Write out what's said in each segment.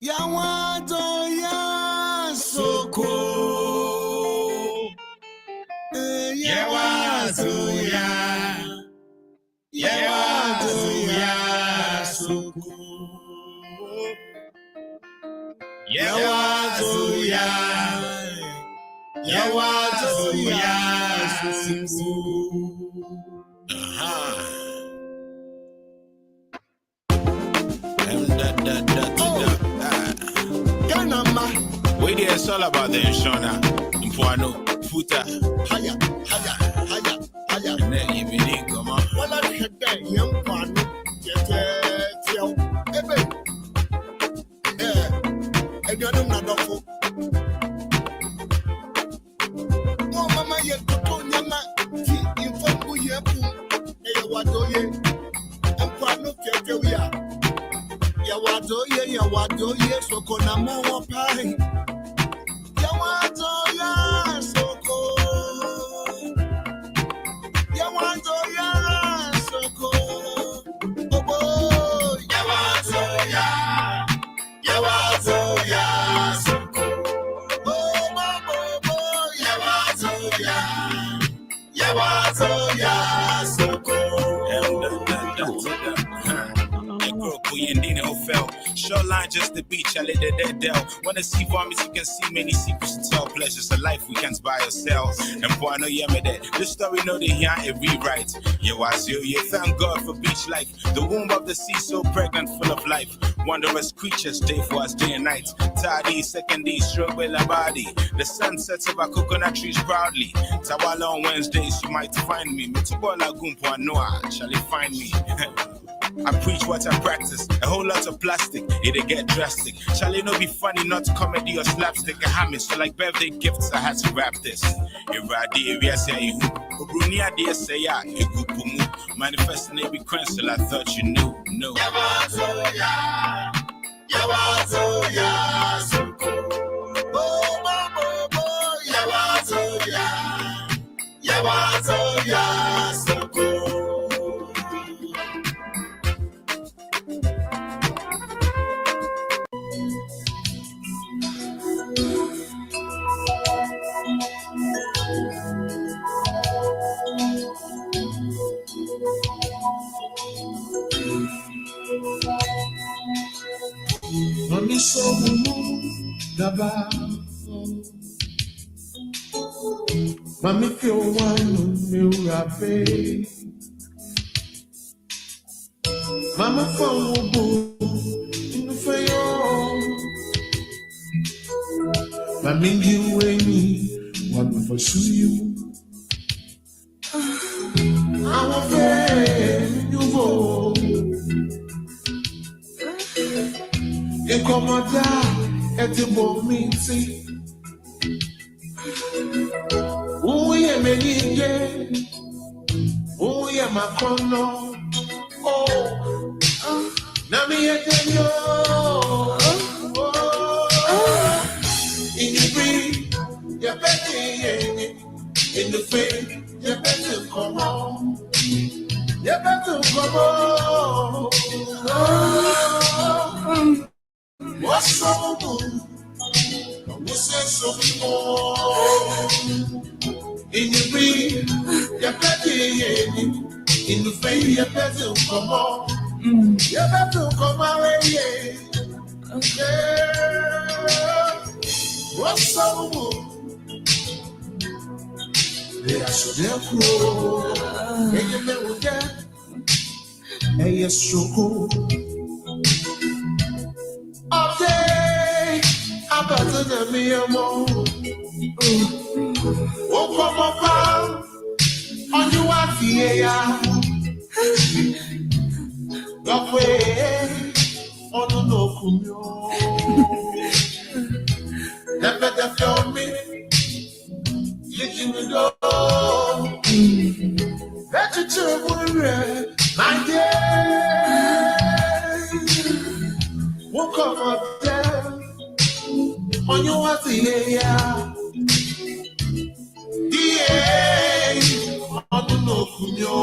Yawato ya soko. Yawato ya soko. Yawato ya soko. Wait there, it's all about the Shona. Mpuano, Futa, Haya. And then you mean, come on. Well, I had that young one. And you're not a fool. Oh, Mamma, you're Yama, you found who you have. What do you? And Pano, Yawato ye, so Konamo pie. Yawato ya soko. Yawato ya soko. Oh, Yawato ya soko. Oh, Yawato ya soko. Short line just the beach, I let the dead dell. Wanna see vomits, you can see many secrets to tell. Pleasures of life we can't buy ourselves. And boy, I know you made that. This story know they hear it rewrite. Thank God for beach life. The womb of the sea so pregnant, full of life. Wondrous creatures, day for us, day and night. Tardy, second day, struggle a body. The sun sets over coconut trees proudly. Tawala on Wednesdays, you might find me. Mitubola Gumpo Noah, shall you find me? I preach what I practice. A whole lot of plastic, it'll get drastic. Shall it not be funny, not comedy or slapstick? A hammer, so like birthday gifts, I had to wrap this. Manifesting every crystal, I thought you knew. No. Yawato ya soko. Yawato ya soko. Mami somu daba, mami feel one me rape, mama phone bu in the fire, mami you and me one for you. I'm a friend you go. NkomohNkitnkiti. Uye menije, uye makono. Oh, nami yetenyo. In the breed, you better in the faith, you better come on. You better come on. What's so good? What's so more? In the breed, you better in the faith, you better come on. You better come on, yeah. What's so good? They are so cool. And you know that. And you're so cool. Okay, I'm better than me a more. Oh, come on, on you are here. Go away, on the no, never the feel me. You know, that you took my day. Won't come up there on your what yeah. Yeah, on the no kunyo.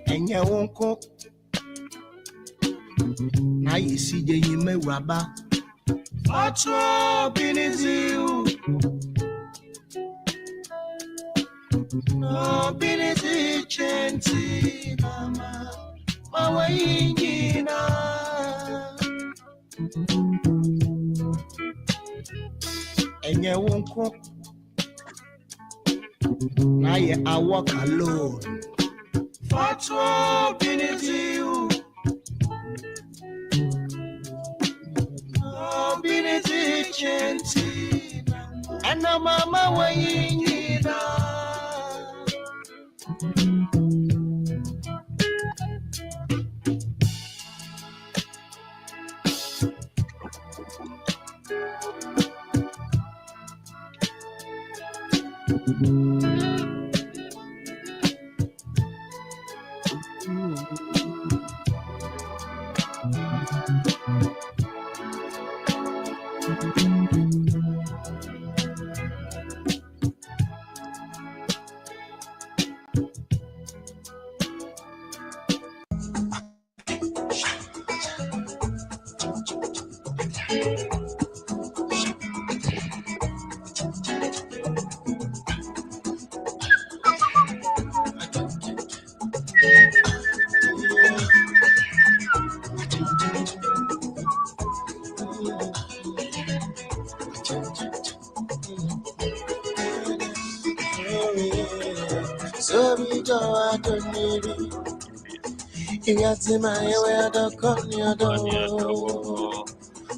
Enya wonko na yesi je yime raba Fatwa biniziu no binizi chenti mama mawayingina Enya wonko na ye I walk alone Fatwa biniziu no binizi chenti and no mama wayingina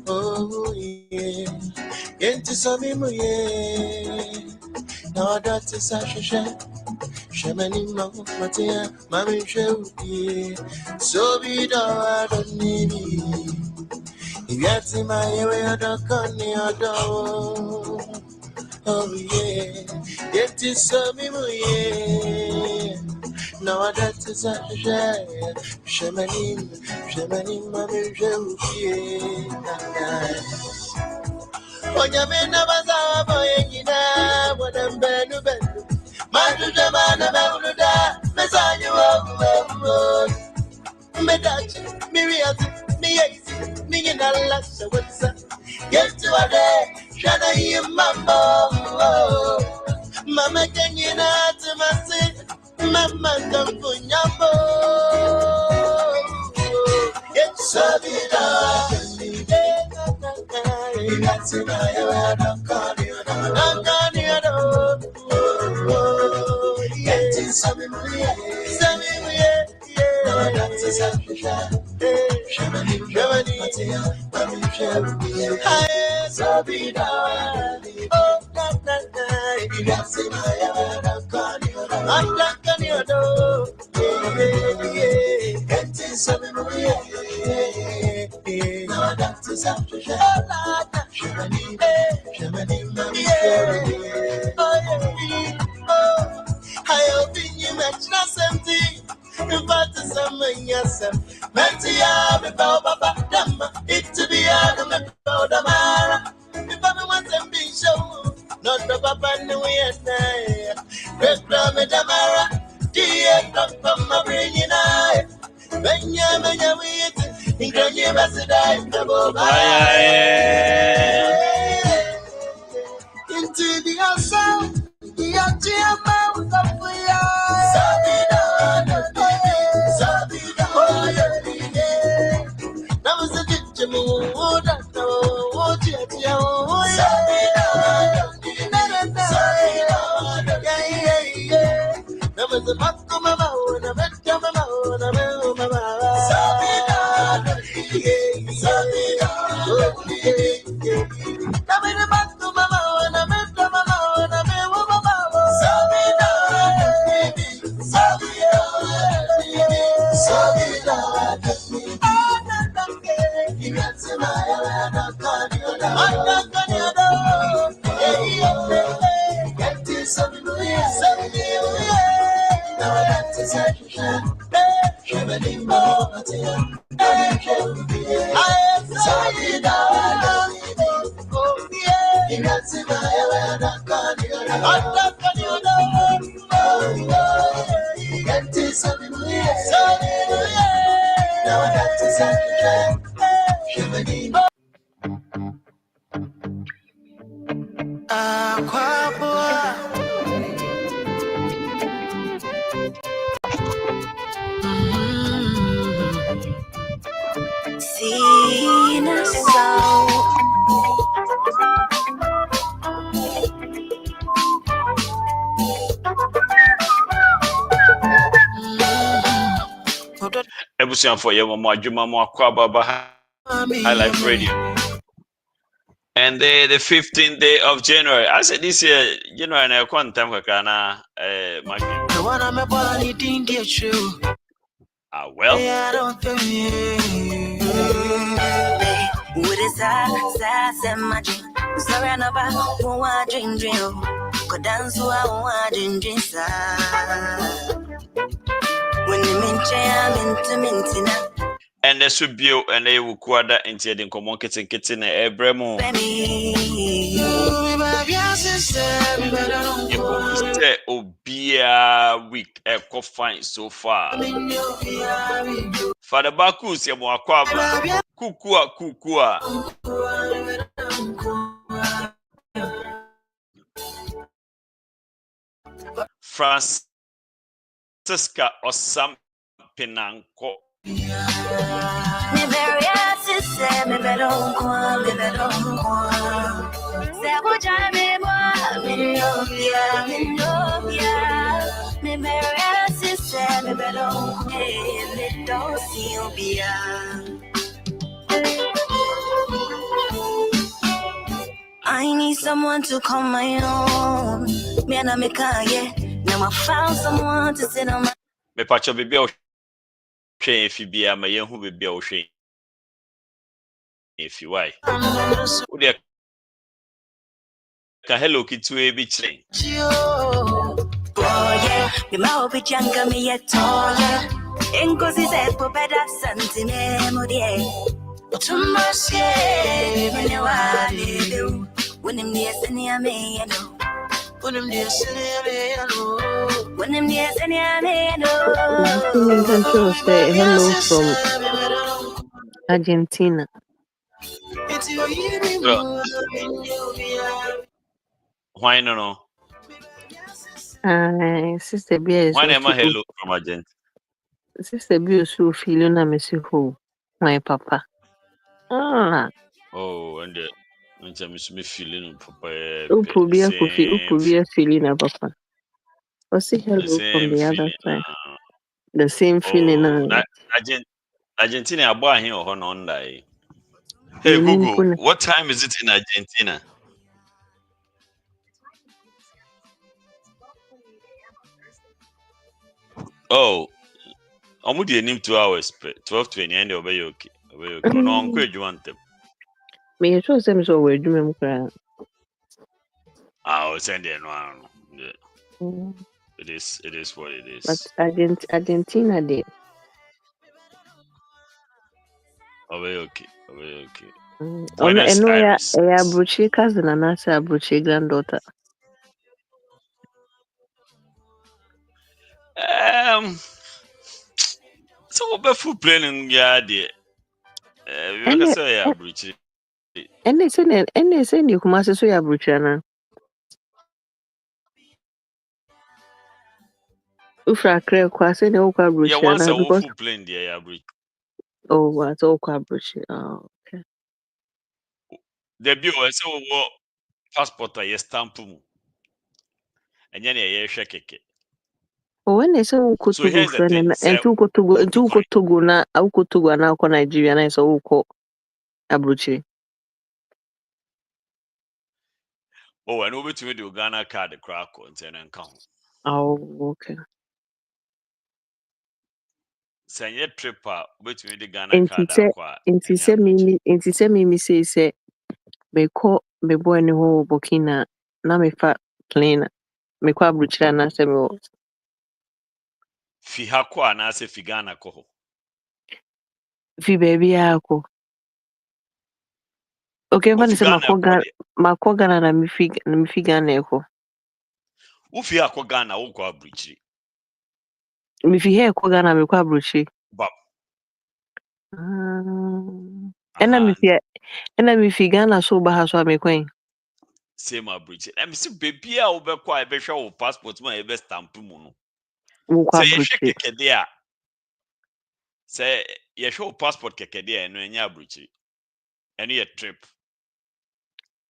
Oh yeah, into some yeah. No, that is a shisha. Shamani no, Matia, Mammy show yeah. So be I don't need me. You got to my area, don't come near door. Oh yeah, into some yeah. No, that is a shisha. Shamani, Mammy show yeah. Onyamena bazawa boyengina wadambenu benu Maduja mana bauluda Mesanyu wo Medachi, miriati, miyezi Mingina lasa wetsa Yetu wade, shana hiye mambo Mama kenyina atumasi Mama kampu nyambo Yetu sabida That's in my don't call you. Get in some yeah. That's a selfish. Shamani, I so be down. Oh, that's in my don't call you. I'm not on your door. Get in some yeah. No, that's a selfish. Shamani, yeah. Oh, I hope you mention something. But some yes, Mantia, Baba, Dama, it to be out of the Mara. If I want them be show, not the Papa New Year, Red Brahma Damara, dear, not from my brain, and I. Benjamin, we in Kanye Bassada, into the outside, the idea of that was a good mood. That was a back of my mouth, a back of my mouth, a back of my mouth. Ebusian for your mama, Jumama Kwababa High Life Radio. And the 15th day of January. I said this year, January, and I can't tell you, well. What is that? Magic. Sorry, I'm about one dream. Could dance to our dream. When you mention into mintina. And there should be and they will quarter into the NkomohNkitnkiti na Ebremo. You say Obia week a fine so far. Father Bakus ya kwaba. Kukua. Francisca Osam Pinanko. I need someone to call my own. Man, I'm a guy. Now I found someone to sit on my. Me pacho bibi o hwe efibia ma yehu bibi o hwe efi why wo de ka hello kitu e bi chire Me ma obi changa me yet Enkosi se po beda santime mo die Otumasie me ne wa le when him near seni ame no when him near seni ame no when him near seni ame no Control say hello from Argentina. Why no Sister B is why am I hello from Argentina? Sister B is so feeling na Missy who my papa. Oh, and me feeling papa. Upubia feeling na papa. Or say hello from the other side. The same feeling. Argentina abo ahin o no ndai. Hey Google, what time is it in Argentina? Oh, I'm di enim 2 hours, 12:20 and obey okay. No unko adwantem. Me sure say me so we do me kra. I'll send it no. It is what it is. But Argentina dey. Obey okay. Buenos Aires. Ya Bruchi cousin and Nasa Bruchi granddaughter. So we full plane ya there. We can say ya Bruchi. Ene sen you kuma so ya Bruchi na. Ufra kre kwa se ne okwa Bruchi na. Yeah, once a full plane there ya Bruchi. Oh, what's okwa Bruchi. Oh, okay. The bill say we passport a stamp mu. Enya na ye hwe keke. Oh, when they say So here's the thing. and to go na ukotogo na ko Nigeria na so uko Abuchi. Oh, and over to me the Ghana card the crack on and count. Oh, okay. Send your trip which me the Ghana card aqua. Inti se mimi say me call me boy ni ho Burkina na me fa plane me kwa bruchira na se me Fi hakwa na se fi Ghana ko. fi baby ako. Okay, when say mako Ghana na me fi Ghana eko. Wo fi akwa Ghana wo kwa bruchiri. Me fi here ko Ghana me kwa bruchiri. Bab. Ena me fi Ghana so ba ha so me kwen. Same bruchiri. Em si baby a wo be kwa e be hwe wo passport ma e be stamp mu no. Wo kwa Say bruchiri. kekede a. Say ye hwe passport kekede a no enya bruchiri. Eno ye trip.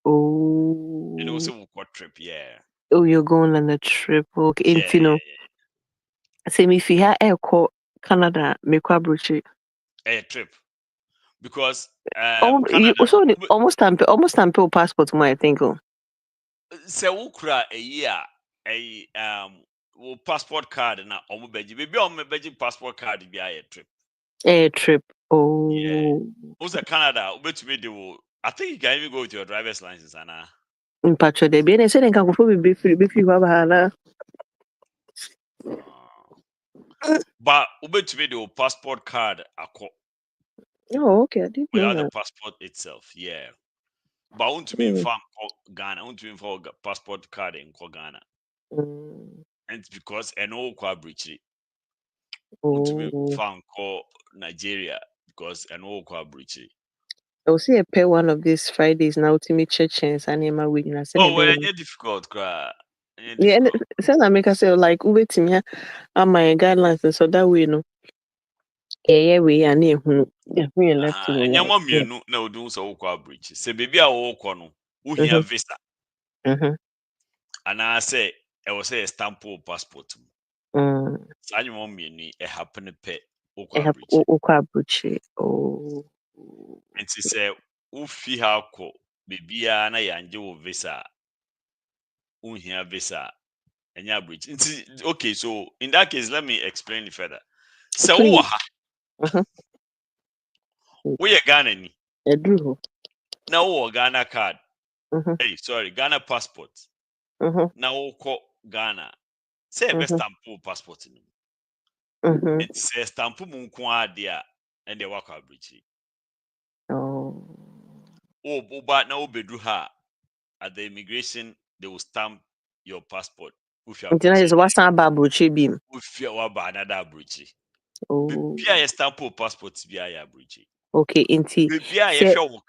Oh. And also wo trip, yeah. Oh, you're going on a trip. Okay, Yeah, you know. Say me fi ha eko Canada me kwa bruchiri. A trip. Because You also almost time passport mo I think. say ukra a year wo passport card na omo beji baby omo beji passport card bi a trip. A trip. Oh. Yeah. Also Canada, betumi de wo I think you can even go with your driver's license ana. In patcho de bien say den kan go be free wa bahala. But betumi de wo passport card akọ. Oh, okay. I didn't know Without the that. passport itself, yeah. But I want to be informed Ghana. I want to be informed passport card in Ghana. And it's because I know kwa breachy. Want to be found call Nigeria because I know kwa breachy. I will see a pay one of these Fridays now to me church and my wedding. I said, oh, well, it's difficult, cry. Yeah, and I make us say like wait me my guidelines and so that way no. Yeah, we are near who left to and your mom you know no do so kwa breachy. Say baby a wo kono who here visa. And I say I will say a stamp passport. So your mom you a happen to pay okwa breachy. Oh. And she said, Ufi hako, bibia na yanje wo visa, unhia visa, and ya bridge. Okay, so in that case, let me explain it further. So, we are Ghana ni. Now, Ghana card. Hey, sorry, Ghana passport. Now, Ghana. Say, best stamp passport. It says stamp munkwa dia, and they walk out bridge. Oh, but now bedu ha at the immigration, they will stamp your passport. Is what's about bruchy beam. If you are another bruchy. Oh, be stamp passport be a bruchy. Okay, inti.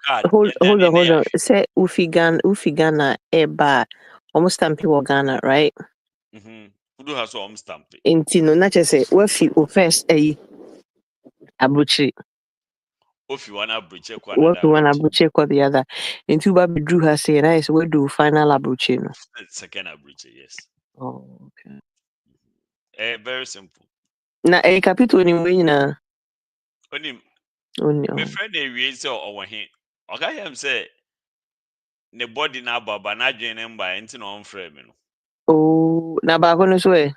Card. Hold on. Say Ufigana eba almost stamp Ghana, right? Who do have some stamp? Inti no not just say wafi first abuchi. If you wanna bruchy, Wafi one abuchi kwa the other. Into baby drew her say nice we do final abuchi no. Second abuchi, yes. Oh, okay. Very simple. Na capital ni mwe na. Only my friend we say or he. Okay, him say the body na baba na join by into no frame no. Oh, na ba ko no so e.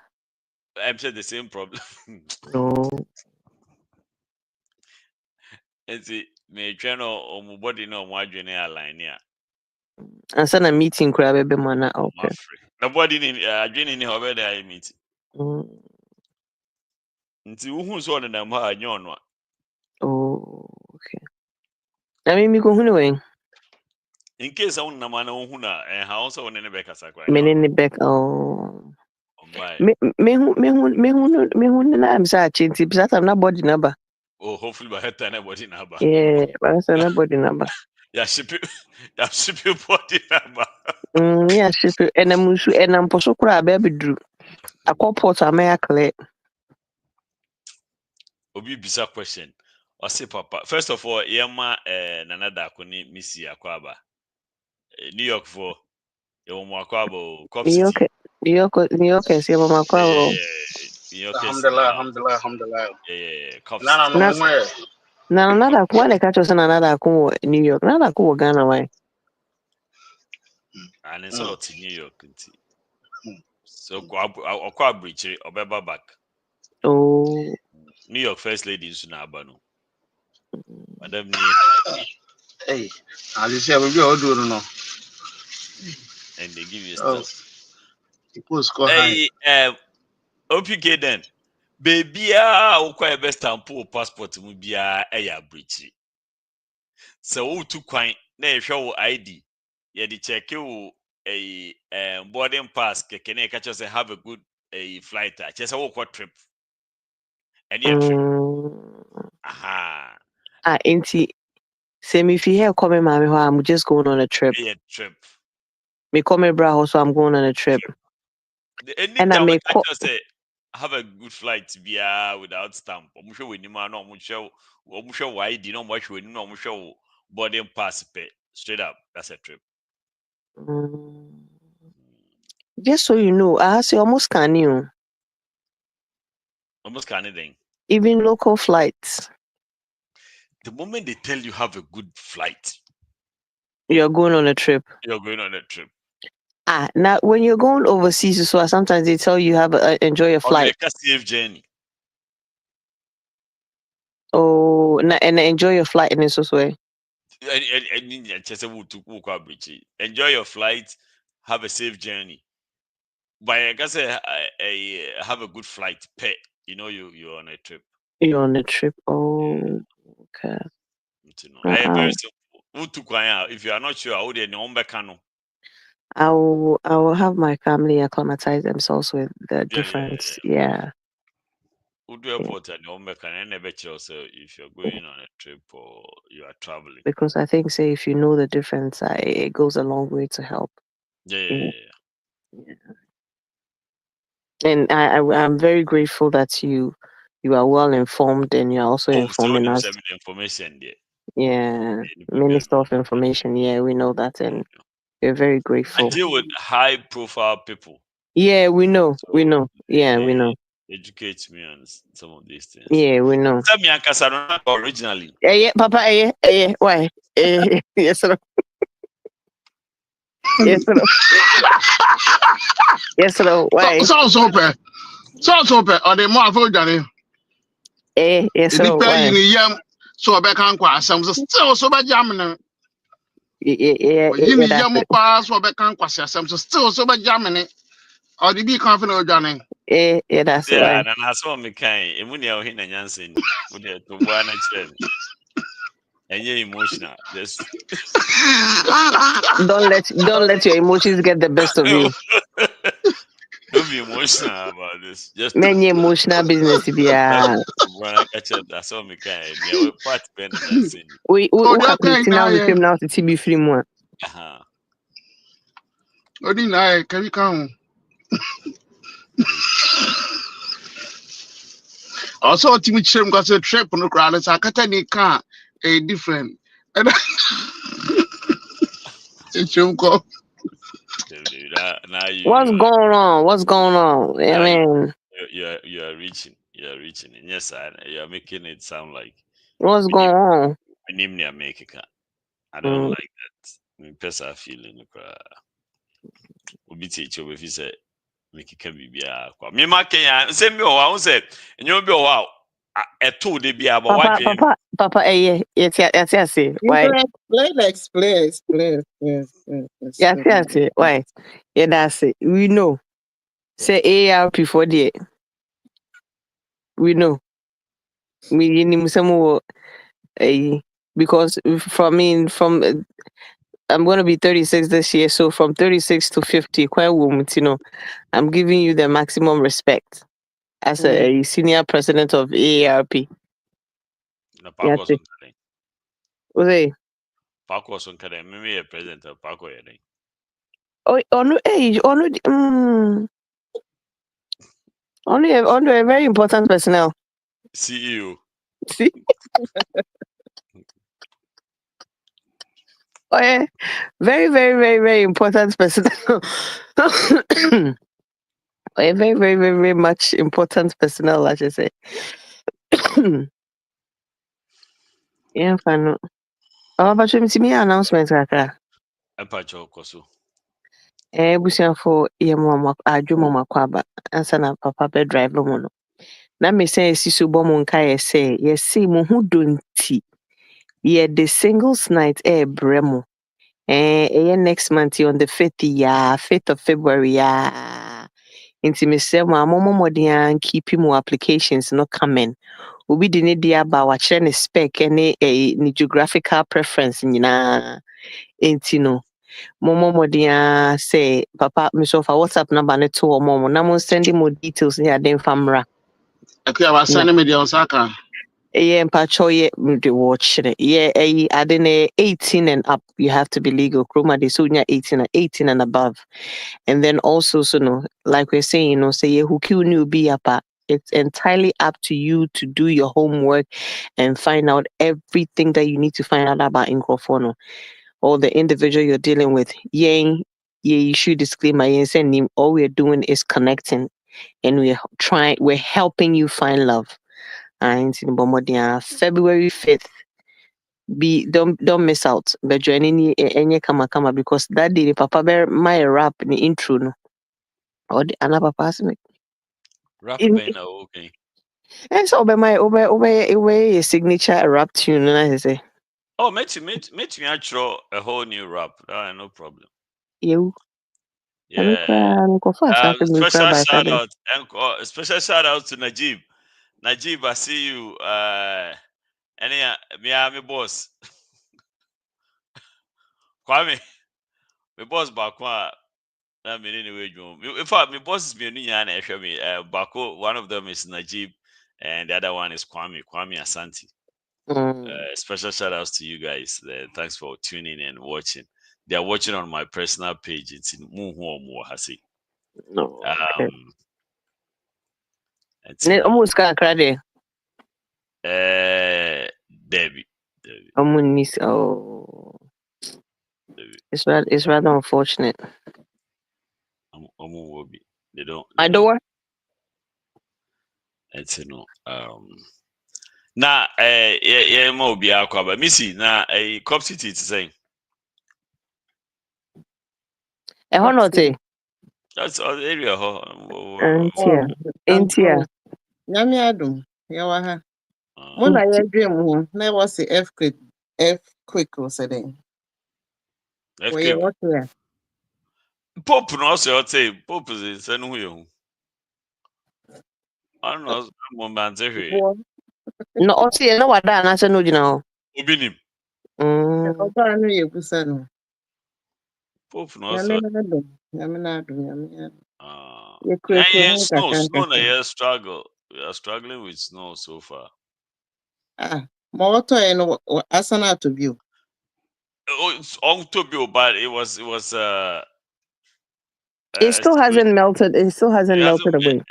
I'm saying the same problem. No. And see me train or my body no mo join align here. Ansa na meeting kura bebe mo na okay. The body ni join ni hobe there meeting. Nti uhu so on na ma anyo no. Oh, okay. Na mi ko hunu we. In case on na mana uhu na how so on ne be kasa kwa. Me ne back oh. Me na am sa chinti bisa na body number. Oh, hopefully by that time body number. Yeah, but na body number. Ya ship you body number. Yeah, ship and I'm musu and I'm poso kura be dru. Akoport amaya clear. Obi bisa question. I say papa. First of all, yema nanada kuni Missy akwaba. New York for yo mo akwaba Cop City. New York say mama akwaba. Alhamdulillah. Yeah, Cop City. Na nada ko wale catch us na nada ko New York. Nada ko Ghana why? And it's all to New York. So go akwa bridge obeba back. Oh. New York First Lady nso na aba no. Madam ni. Hey, I just say we go do no. And they give you Oh, stuff. the post score high. Hey, OPK then. Baby, ukwa best stampo passport mu bia eya breach. So wo tu kwan na ehwe wo ID. Ye di check wo boarding pass keke na catch us have a good flight. Just a walk trip. Any a trip. Aha. Auntie, say me if you hear coming, mommy, I'm just going on a trip. A trip. Me come bra, so I'm going on a trip. And I Anytime we may catch us have a good flight via without stamp. I'm sure we no I'm sure ID no much we no I'm sure boarding pass pay straight up. That's a trip. Just so you know, I say almost can you. Almost anything. Even local flights. The moment they tell you have a good flight, You're going on a trip. you're going on a trip. Now when you're going overseas, so sometimes they tell you have enjoy your flight. Or a safe journey. Oh, and enjoy your flight in this way. Enjoy your flight, have a safe journey. But I guess have a good flight. Pay, you're on a trip. You're on a trip. Oh, okay. I very simple. If you are not sure, I would I will have my family acclimatize themselves with the difference. Yeah. Airport and if you're going on a trip or you are traveling. Because I think, say, if you know the difference, it goes a long way to help. Yeah. And I'm very grateful that you are well informed and you're also informing us. Information there. Yeah, Minister of Information. Yeah, we know that, and we're very grateful. I deal with high-profile people. Yeah, we know. So we know. Yeah, we know. Educate me on some of these things. Yeah, we know. Tell me, originally. Yeah, Papa. Why? Yes, sir. Yes, sir. Yes, sir. Why? Sounds open. Or the more food than Yes, sir. Why? So I can't quite some still so bad jamming. Yeah. You need yam pass or back can't quite some still so bad jamming. Or the be confident Johnny. Yeah, that's Yeah, why. and I saw me kind. Emunia hin and Yansen with the to one trend. And you're emotional. Just don't let your emotions get the best of you. don't be emotional about this. Just Many emotional business. Yeah. I saw me kind. Yeah, part Ben and Yansen. We now with him now to TB free more. Oh, deny can you come? Also, Timmy Chim got a trip on the crowd. It's a Katani car, a different. And it's your call. What's going on? I mean, you are reaching. And yes, you are making it sound like what's going on? I don't like that. Personal feeling. Obi teach you if you say make it can be me ma Kenya send me o say and you be wow eto de bia but what Papa yes why Explain. yes why yeah that's it we know say ARP for the we know me in some because from I'm going to be 36 this year, so from 36 to 50, quite woman, I'm giving you the maximum respect as a senior president of AARP. Was it? Paco on Kada, maybe a president of Paco. Oh no, age, only a very important personnel. CEO. See? Oh yeah, very, very, very, very important personnel. A very, very, very, very much important personnel, I should say. Yeah, fine. But you see me announcement, Kaka. Apacho Koso. Busian for Yamama, Ajuma Makwaba, and Sana Papa bed drive no. Na me say sisu bɔ mo nka yɛ sɛ yɛse mo ho donti the singles night brɛ mo next month on the 5th of February nti mesrɛ mo a mommɔden keep mo applications no coming. Obi de ne di aba wakyerɛ ne spec ne ne geographical preference nyinaa nti no mommɔden say papa me so fa WhatsApp number ne to mo na mo send more details ne ade mfa mmra. Okay, I was sending me the Osaka. Mpacho the watch. Adene 18 and up. You have to be legal. Chroma de sunya 18 and above. And then also so no, like we're saying, say who kill new be apa. It's entirely up to you to do your homework and find out everything that you need to find out about Nkrofono or the individual you're dealing with. You should disclaimer and all we're doing is connecting and we're helping you find love. And in February 5th. Don't miss out. But joining any kama because that day the papa bear my rap in the intro no. Or the another papa ask me. Rap band okay. And so by my over a signature rap tune and I say. Oh, met me actually a whole new rap. No problem. You. Yeah. Go fast. I can move Special by shout 7. out and special shout out to Najib. Najib, I see you. Me boss. Kwame, my boss back one. I mean, anyway, in fact, my boss is me. Bako, one of them is Najib, and the other one is Kwame Asante. Special shout outs to you guys. Thanks for tuning and watching. They are watching on my personal page. It's in Muhuomuahasi. No. It's Almost got credit. Debbie. Oh. It's rather unfortunate. They don't. My door. It's Now, yeah, more be aqua, Missy. Now, a cop city to say. That's all the area. Intia. Nyame adom. Yawa ha. Mo na ye dream ho. Na was the earthquake or something. FK. What here? Pope no say Pope is send who. I don't know. I'm man say. No, Osi no wada na se no gina. Obinim. Oba no ye kusa no. Pope no say. Nyame adom. Snow na here struggle. We are struggling with snow so far. Moto no asana to view. It's on to be, but it was it still hasn't melted. It still hasn't melted away.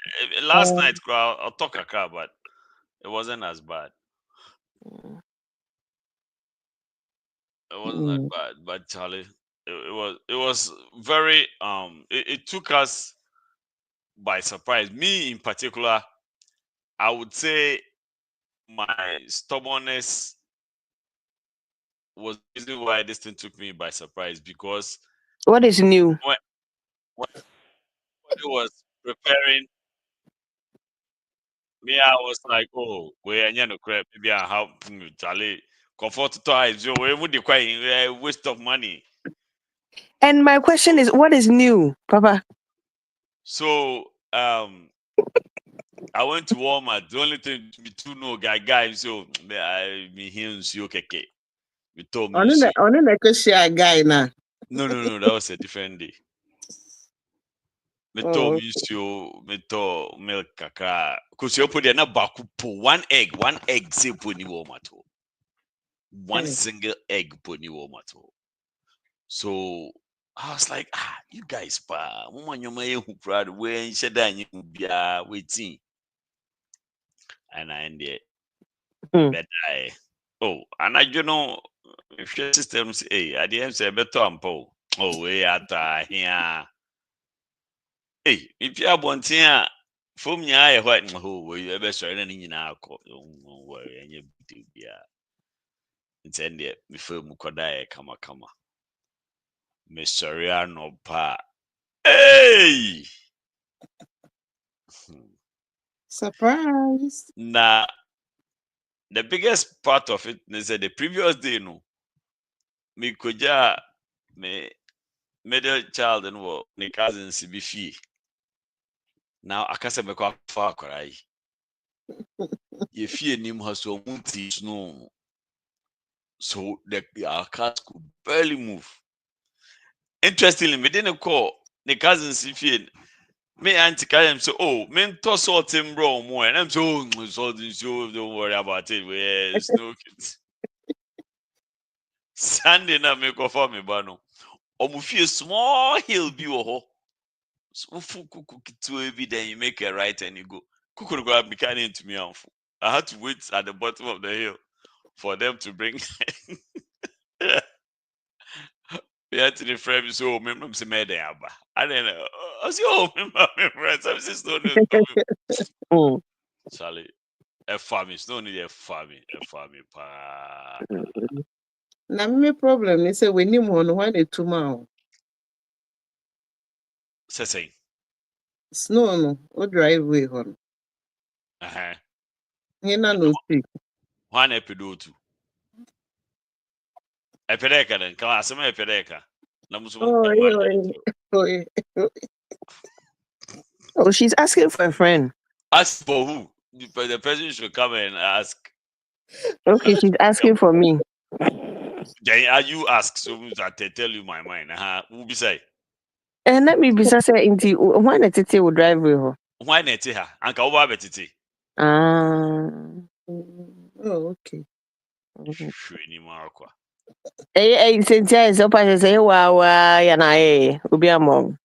Last night, I'll talk a car, but it wasn't as bad. It wasn't that bad, but Charlie, it was very it took us by surprise. Me in particular, I would say my stubbornness was the reason why this thing took me by surprise, because what is new? When it was preparing me, I was like, oh, we're no crap. Maybe I have Charlie comfort to ties. We would require waste of money. And my question is, what is new, Papa? So I went to Walmart. The only thing me to know guy so I me him so keke. We told me. On a guy now. No, that was a different day. Me told me so me to milk kaka. Cause you put there na baku po one egg say poni Walmart. One single egg poni Walmart. So I was like, you guys, woman, you may who proud when said that you be waiting. And I ended. But and if your systems, at the end, say better ampo. Oh, we are here. Hey, if you are wanting from your eye, what who you ever saw anything in our court? Don't worry, and you be it's ended before Mukodai, kama. Mr. Riano Pa. Hey! Surprise. Now, the biggest part of it is that the previous day, no, me koja me middle child and what my cousins be fee. Now I can't say me kwa far cry. Ye fear nim has so much snow, so the our cars could barely move. Interestingly, me didn't call the cousins fee. Me auntie Kayam say, oh, men toss all him wrong more, and I'm so don't worry about it. We're snow kids. Sunday na me go for me bano. Omufie small hill bi wo ho. So fu kuku kitu ebi then you make a right and you go. Kuku go be carrying into me anfu. I had to wait at the bottom of the hill for them to bring. We had to the frame so me say me dey aba. I don't know. I say oh me friends I'm just no Mm. Charlie. A farming, no need a farming pa. Na me problem is say we need one when they too mouth. Say. Snow no, o driveway hon. Hina no speak. One epidotu. Epedeka then. Come on, some epedeka. Oh, she's asking for a friend. Ask for who? The person should come and ask. Okay, she's asking for me. Then you ask, so that they tell you my mind. Who be say? And let me be say into why not Tete will drive with her. Why not her? Anka over betiti. Oh, okay. Shweni markwa. Hey, Cynthia is up and say, wow, yana, ubi among.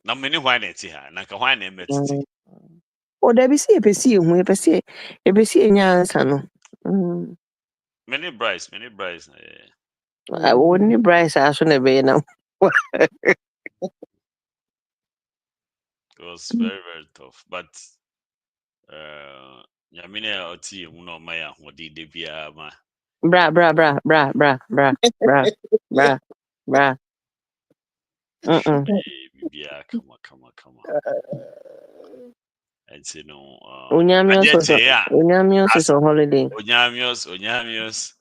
Na many why not her? Nanka why not betiti? Oh, there be see a PC, we PC, a PC in your son. Many brides. I wouldn't Bryce as soon as be now. It was very, very tough. But Yamina or tea, no maya, what did they be ma? Bra. Come on. And you know, Unyamios is on holiday. Onyamios.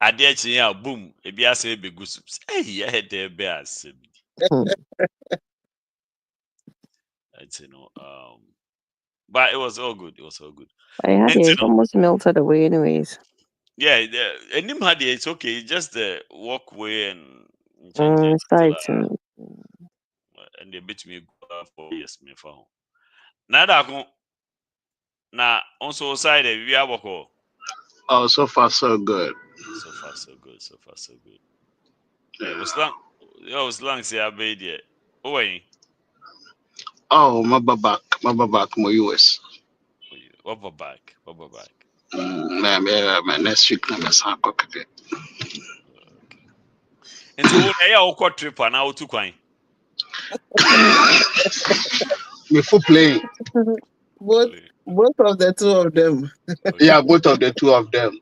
Adia boom, a biasa be good. Hey, I had their bears. And you know, but it was all good. I had it almost melted away, anyways. Yeah, and him had it's okay. Just the walkway and and they beat me for years. Me for now that also side we are walk. Oh, so far so good. So far so good. Yeah, it was long say I made it. Oh, my back, my US. What back. My next week, I'm a sanko. And so I trip and now too quite. Me full playing. Both of the two of them. Yeah, both of the two of them.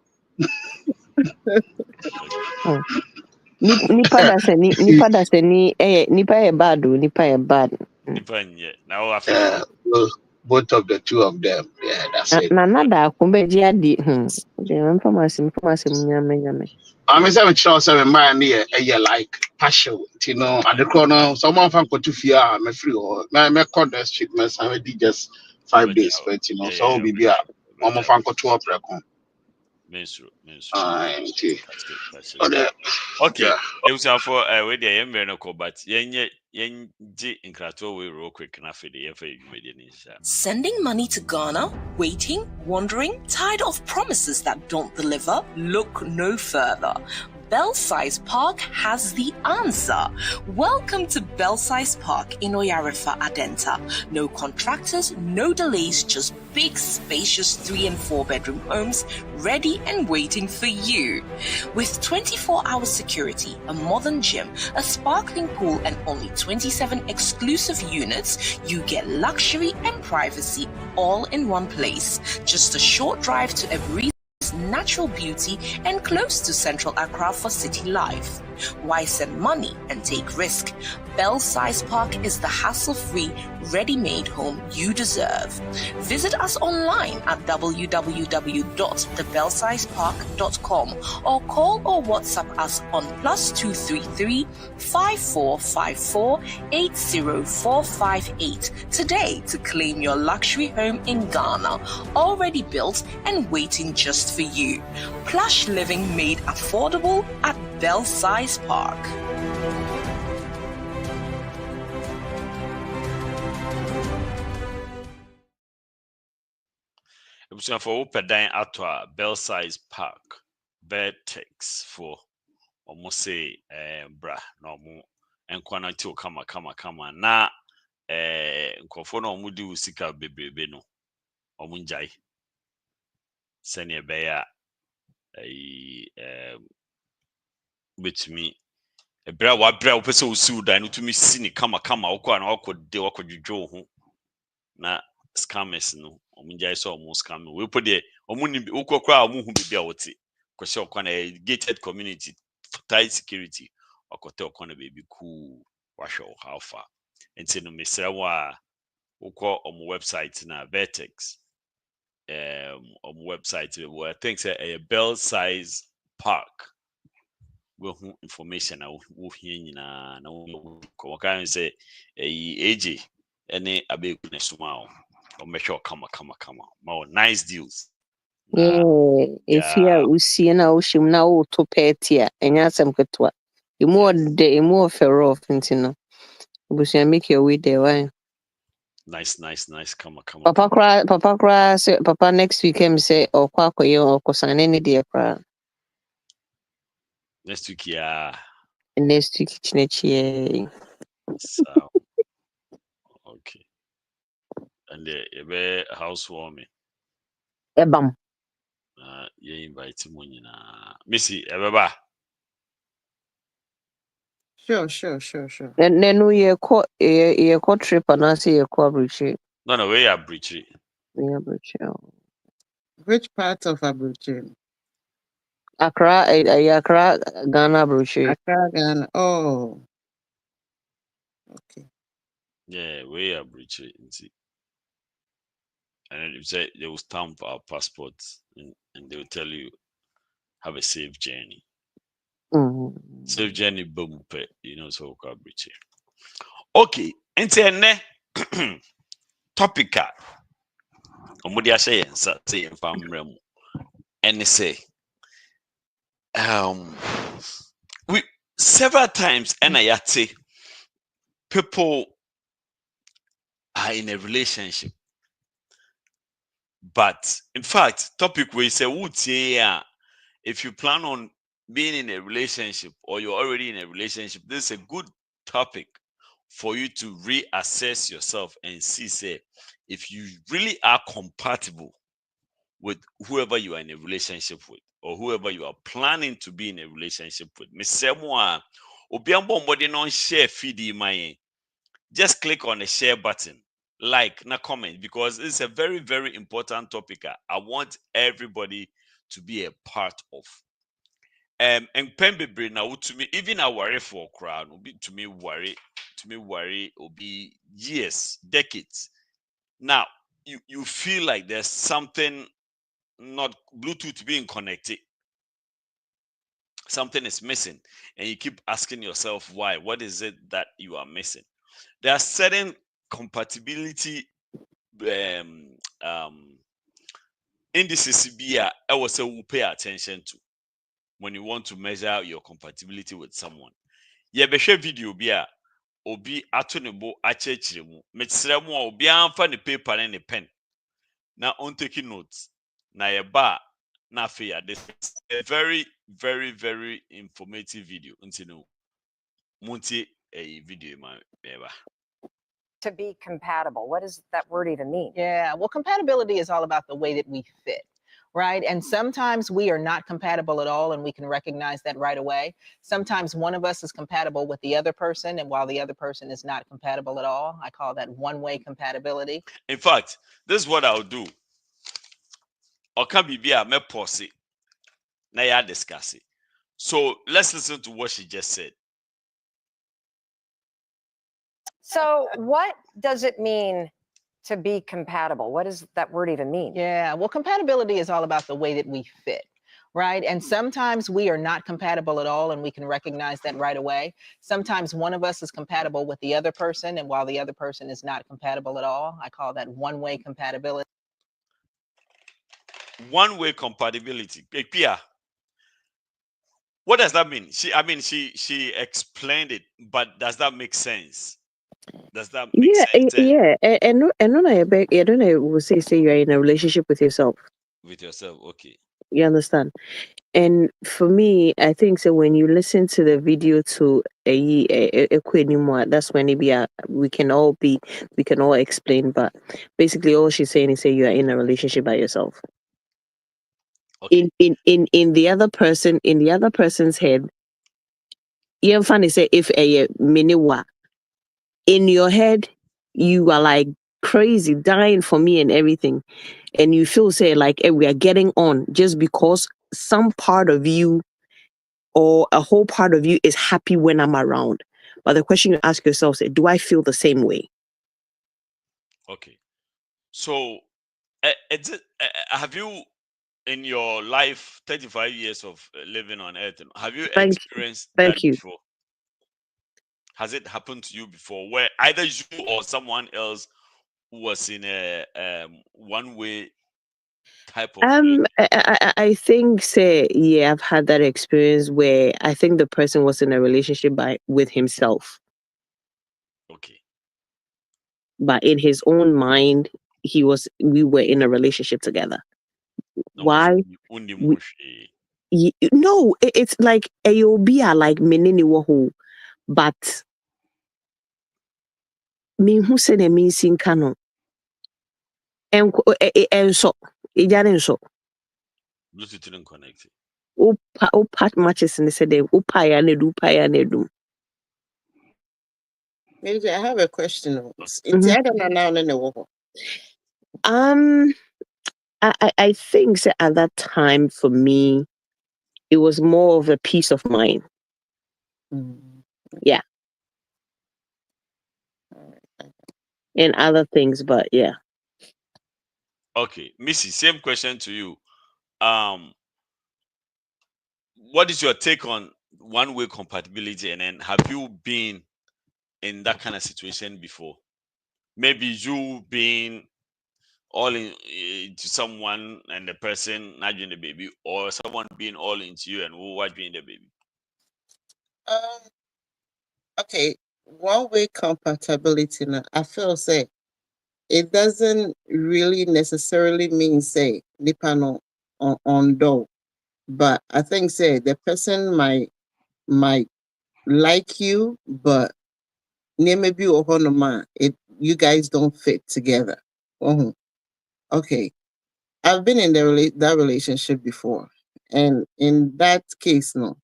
Nipa da se ni nipa e bad o nipa e bad. Now after both of the two of them. Yeah, that's it. Na nada kumbeji adi. Je information nyame. I mean, I'm sure some man here like partial, you know, at the corner, someone from Kotufia, I'm free or my context treatment, I did just 5 days, but you know, so be a mama from Kotua Precon. Okay, it was for with the Emberno, but yen inkrato we real quick enough for the Sending money to Ghana? Waiting? Wondering? Tired of promises that don't deliver? Look no further. Belsize Park has the answer. Welcome to Belsize Park in Oyarifa, Adenta. No contractors, no delays, just big, spacious 3 and 4 bedroom homes ready and waiting for you. With 24-hour security, a modern gym, a sparkling pool, and only 27 exclusive units, you get luxury and privacy all in one place. Just a short drive to Abeeku natural beauty and close to Central Accra for city life. Why send money and take risk? Bell-Size Park is the hassle-free, ready-made home you deserve. Visit us online at www.thebellsizepark.com or call or WhatsApp us on +233 5454 80458 today to claim your luxury home in Ghana, already built and waiting just for you. Plush living made affordable at Bell-Size Park. For open at Bell-Size Park, Vertex for almost say bra no more NkomohNkitnkiti kama na nkofo no omudi usika bebrebe no omunjai sene beya betumi ebra wabra opese usiu dan no tumi sini kama okwa na okode okwadwodwo ho na scammers no omunjai so omu scam we put there omuni ukokra omuhu bibia wote kwese okwa na gated community tight security okote okwa na baby cool washo how far enti no mesra wa ukọ omu website na Vertex omu website where I think say a Bell-Size Park we hu information na wo hie nyina na wo kan say AJ ene Abeeku na suma o make kama ma nice deals if you usie na ushim na wo to petia enya asem ketwa emu offer off ntino busia make your way there why nice kama papa kra say papa next week him say okwa akoye okosane ne de kra next week ya next week chinechi so okay and the housewarming ebam you invite Munyina Missy ebeba Sure. Nenu ye ko trip and say ye ko abrochi. no we are breachy. Which part of Abuja? Accra, Accra, Ghana abrochi. Accra, Ghana. Oh. Okay. Yeah, we are breachy. And you say they will stamp our passports and they will tell you have a safe journey. Safe journey boom so breachy. Okay, internet topical. Omudia say famrem and say we several times NIAT people are in a relationship. But in fact, topic we say if you plan on being in a relationship or you're already in a relationship, this is a good topic for you to reassess yourself and see say if you really are compatible with whoever you are in a relationship with or whoever you are planning to be in a relationship with. Share feed my just click on the share button, like, na comment, because it's a very, very important topic. I want everybody to be a part of. And Pembebre now to me, even I worry for crowd will be to me worry will be years, decades. Now you feel like there's something not Bluetooth being connected. Something is missing, and you keep asking yourself why. What is it that you are missing? There are certain compatibility indices I was say will pay attention to when you want to measure your compatibility with someone. Yebehwe video bia obi atonebo achechire mu metsere mu obi anfa ne paper and ne pen na on taking notes na yeba na afia. This is a very, very, very informative video until munti a video ma eba. To be compatible. What does that word even mean? Yeah, well, compatibility is all about the way that we fit, right? And sometimes we are not compatible at all, and we can recognize that right away. Sometimes one of us is compatible with the other person, and while the other person is not compatible at all. I call that one-way compatibility. In fact, this is what I'll do. Or can be a me pause it. Na ya discuss it. So let's listen to what she just said. So what does it mean to be compatible? What does that word even mean? Yeah, well, compatibility is all about the way that we fit, right? And sometimes we are not compatible at all, and we can recognize that right away. Sometimes one of us is compatible with the other person, and while the other person is not compatible at all, I call that one-way compatibility. One-way compatibility. Pia, what does that mean? She explained it, but does that make sense? Does that make sense? Yeah. And no, I don't know. Will say you are in a relationship with yourself. With yourself, okay. You understand? And for me, I think so. When you listen to the video to a anymore, that's when we can all explain. But basically, all she's saying is say you are in a relationship by yourself. Okay. In the other person's head, you funny say if a miniwa in your head, you are like crazy, dying for me and everything, and you feel say like we are getting on just because some part of you or a whole part of you is happy when I'm around. But the question you ask yourself is, do I feel the same way? Okay. So, have you, in your life, 35 years of living on Earth, have you experienced that Thank you. before? Has it happened to you before, where either you or someone else was in a one-way type of I think say yeah, I've had that experience where I think the person was in a relationship with himself. Okay. But in his own mind, we were in a relationship together. Why? No, it's like AOB like menini wahu, but me who said a mean sin canon. And so it so. Bluetooth didn't connect. O part matches in the said o paya ne do. Maybe I have a question. I think so at that time for me, it was more of a peace of mind. Yeah. And other things, but yeah. Okay, Missy, same question to you. What is your take on one-way compatibility, and then have you been in that kind of situation before? Maybe you being all into someone and the person not doing the baby, or someone being all into you and who was doing the baby. Okay, one-way compatibility. Now, I feel say it doesn't really necessarily mean say nipano on do, but I think say the person might like you, but maybe it you guys don't fit together. Okay, I've been in that relationship before, and in that case, no,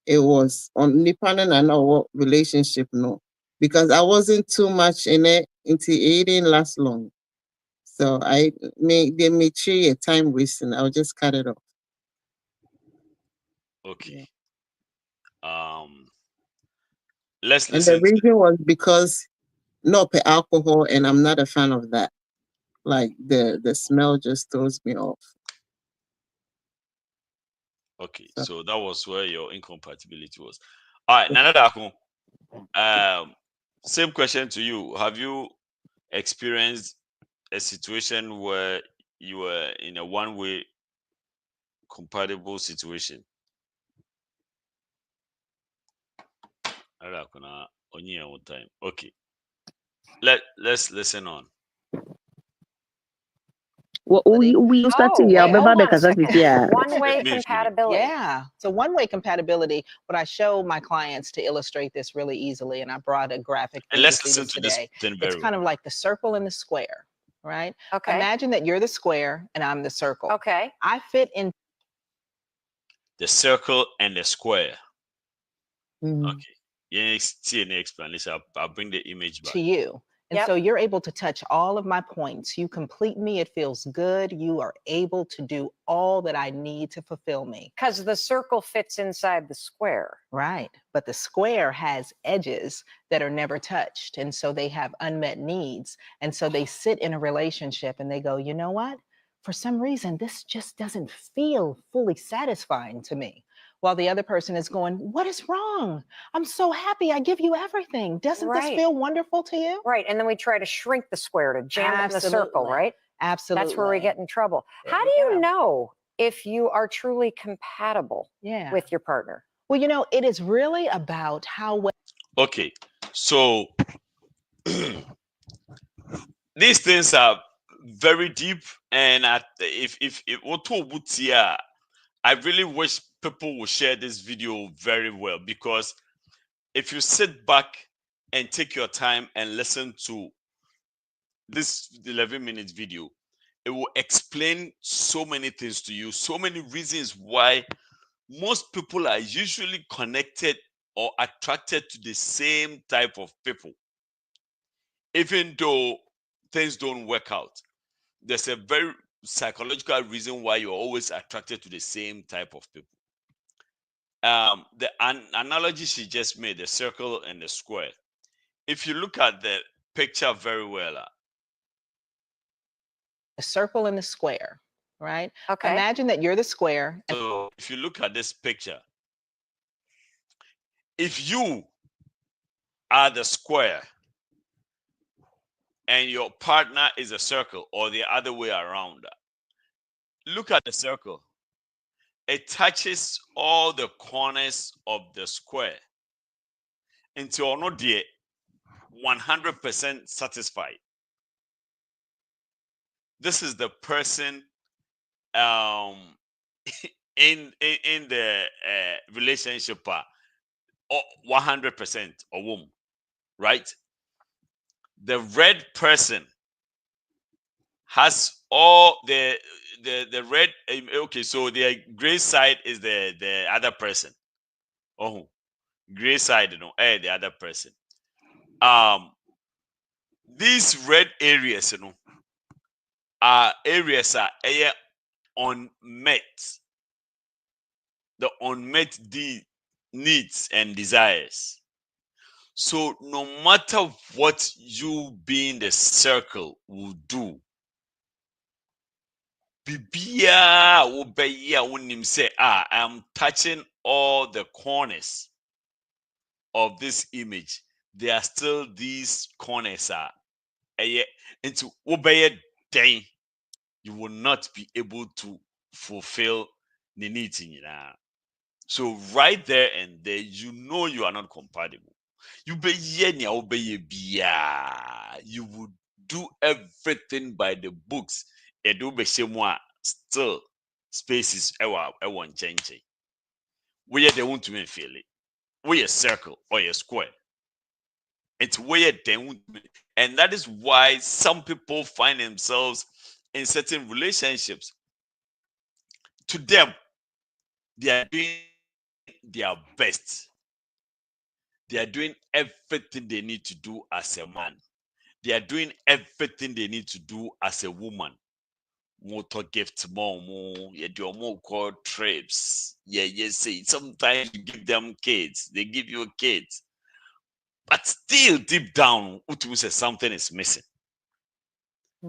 it was on Nipanen and our relationship, no, because I wasn't too much in it until it didn't last long. So they may cheat a time wasting. I'll just cut it off. Okay. Let's And the listen. reason was because no alcohol, and I'm not a fan of that. Like the smell just throws me off. Okay, so that was where your incompatibility was. All right, Nanadako. Same question to you. Have you experienced a situation where you were in a one-way compatible situation? Okay. Let's listen on. We started One-way compatibility. Yeah. So one-way compatibility, what I show my clients to illustrate this really easily, and I brought a graphic for you to see this today. It's kind of like the circle and the square, right? Okay. Imagine that you're the square and I'm the circle. Okay. I fit in the circle and the square. Mm-hmm. Okay. Yeah, see an explanation. I'll bring the image back. To you. And so you're able to touch all of my points. You complete me. It feels good. You are able to do all that I need to fulfill me. Because the circle fits inside the square. Right. But the square has edges that are never touched. And so they have unmet needs. And so they sit in a relationship and they go, you know what? For some reason, this just doesn't feel fully satisfying to me. While the other person is going, what is wrong? I'm so happy. I give you everything. Doesn't this feel wonderful to you? Right. And then we try to shrink the square to jam it in the circle, right? Absolutely. That's where we get in trouble. How do you know if you are truly compatible with your partner? Well, you know, it is really about how well. Okay. So these things are very deep, and if I really wish people would share this video very well, because if you sit back and take your time and listen to this 11-minute video, it will explain so many things to you, so many reasons why most people are usually connected or attracted to the same type of people. Even though things don't work out, there's a very psychological reason why you're always attracted to the same type of people. The analogy she just made, the circle and the square, if you look at the picture very well, a circle and the square, right? Okay. Imagine that you're the square. So if you look at this picture, if you are the square and your partner is a circle, or the other way around, look at the circle. It touches all the corners of the square until you're not there 100% satisfied. This is the person in the relationship 100% a woman, right? The red person has all the red. Okay, so the gray side is the other person. Oh, gray side, the other person. These red areas, are areas are unmet. The unmet needs and desires. So no matter what you being the circle will do, I'm touching all the corners of this image. There are still these corners into then you will not be able to fulfill the needs in your. So right there and there, you know you are not compatible. You would do everything by the books. Still spaces change. Where they want to feel it. We a circle or a square. It's where they want, and that is why some people find themselves in certain relationships. To them, they are doing their best. They are doing everything they need to do as a man. They are doing everything they need to do as a woman. Motor gifts, more, you do more call trips. Sometimes you give them kids, they give you kids. But still, deep down, Utu says something is missing.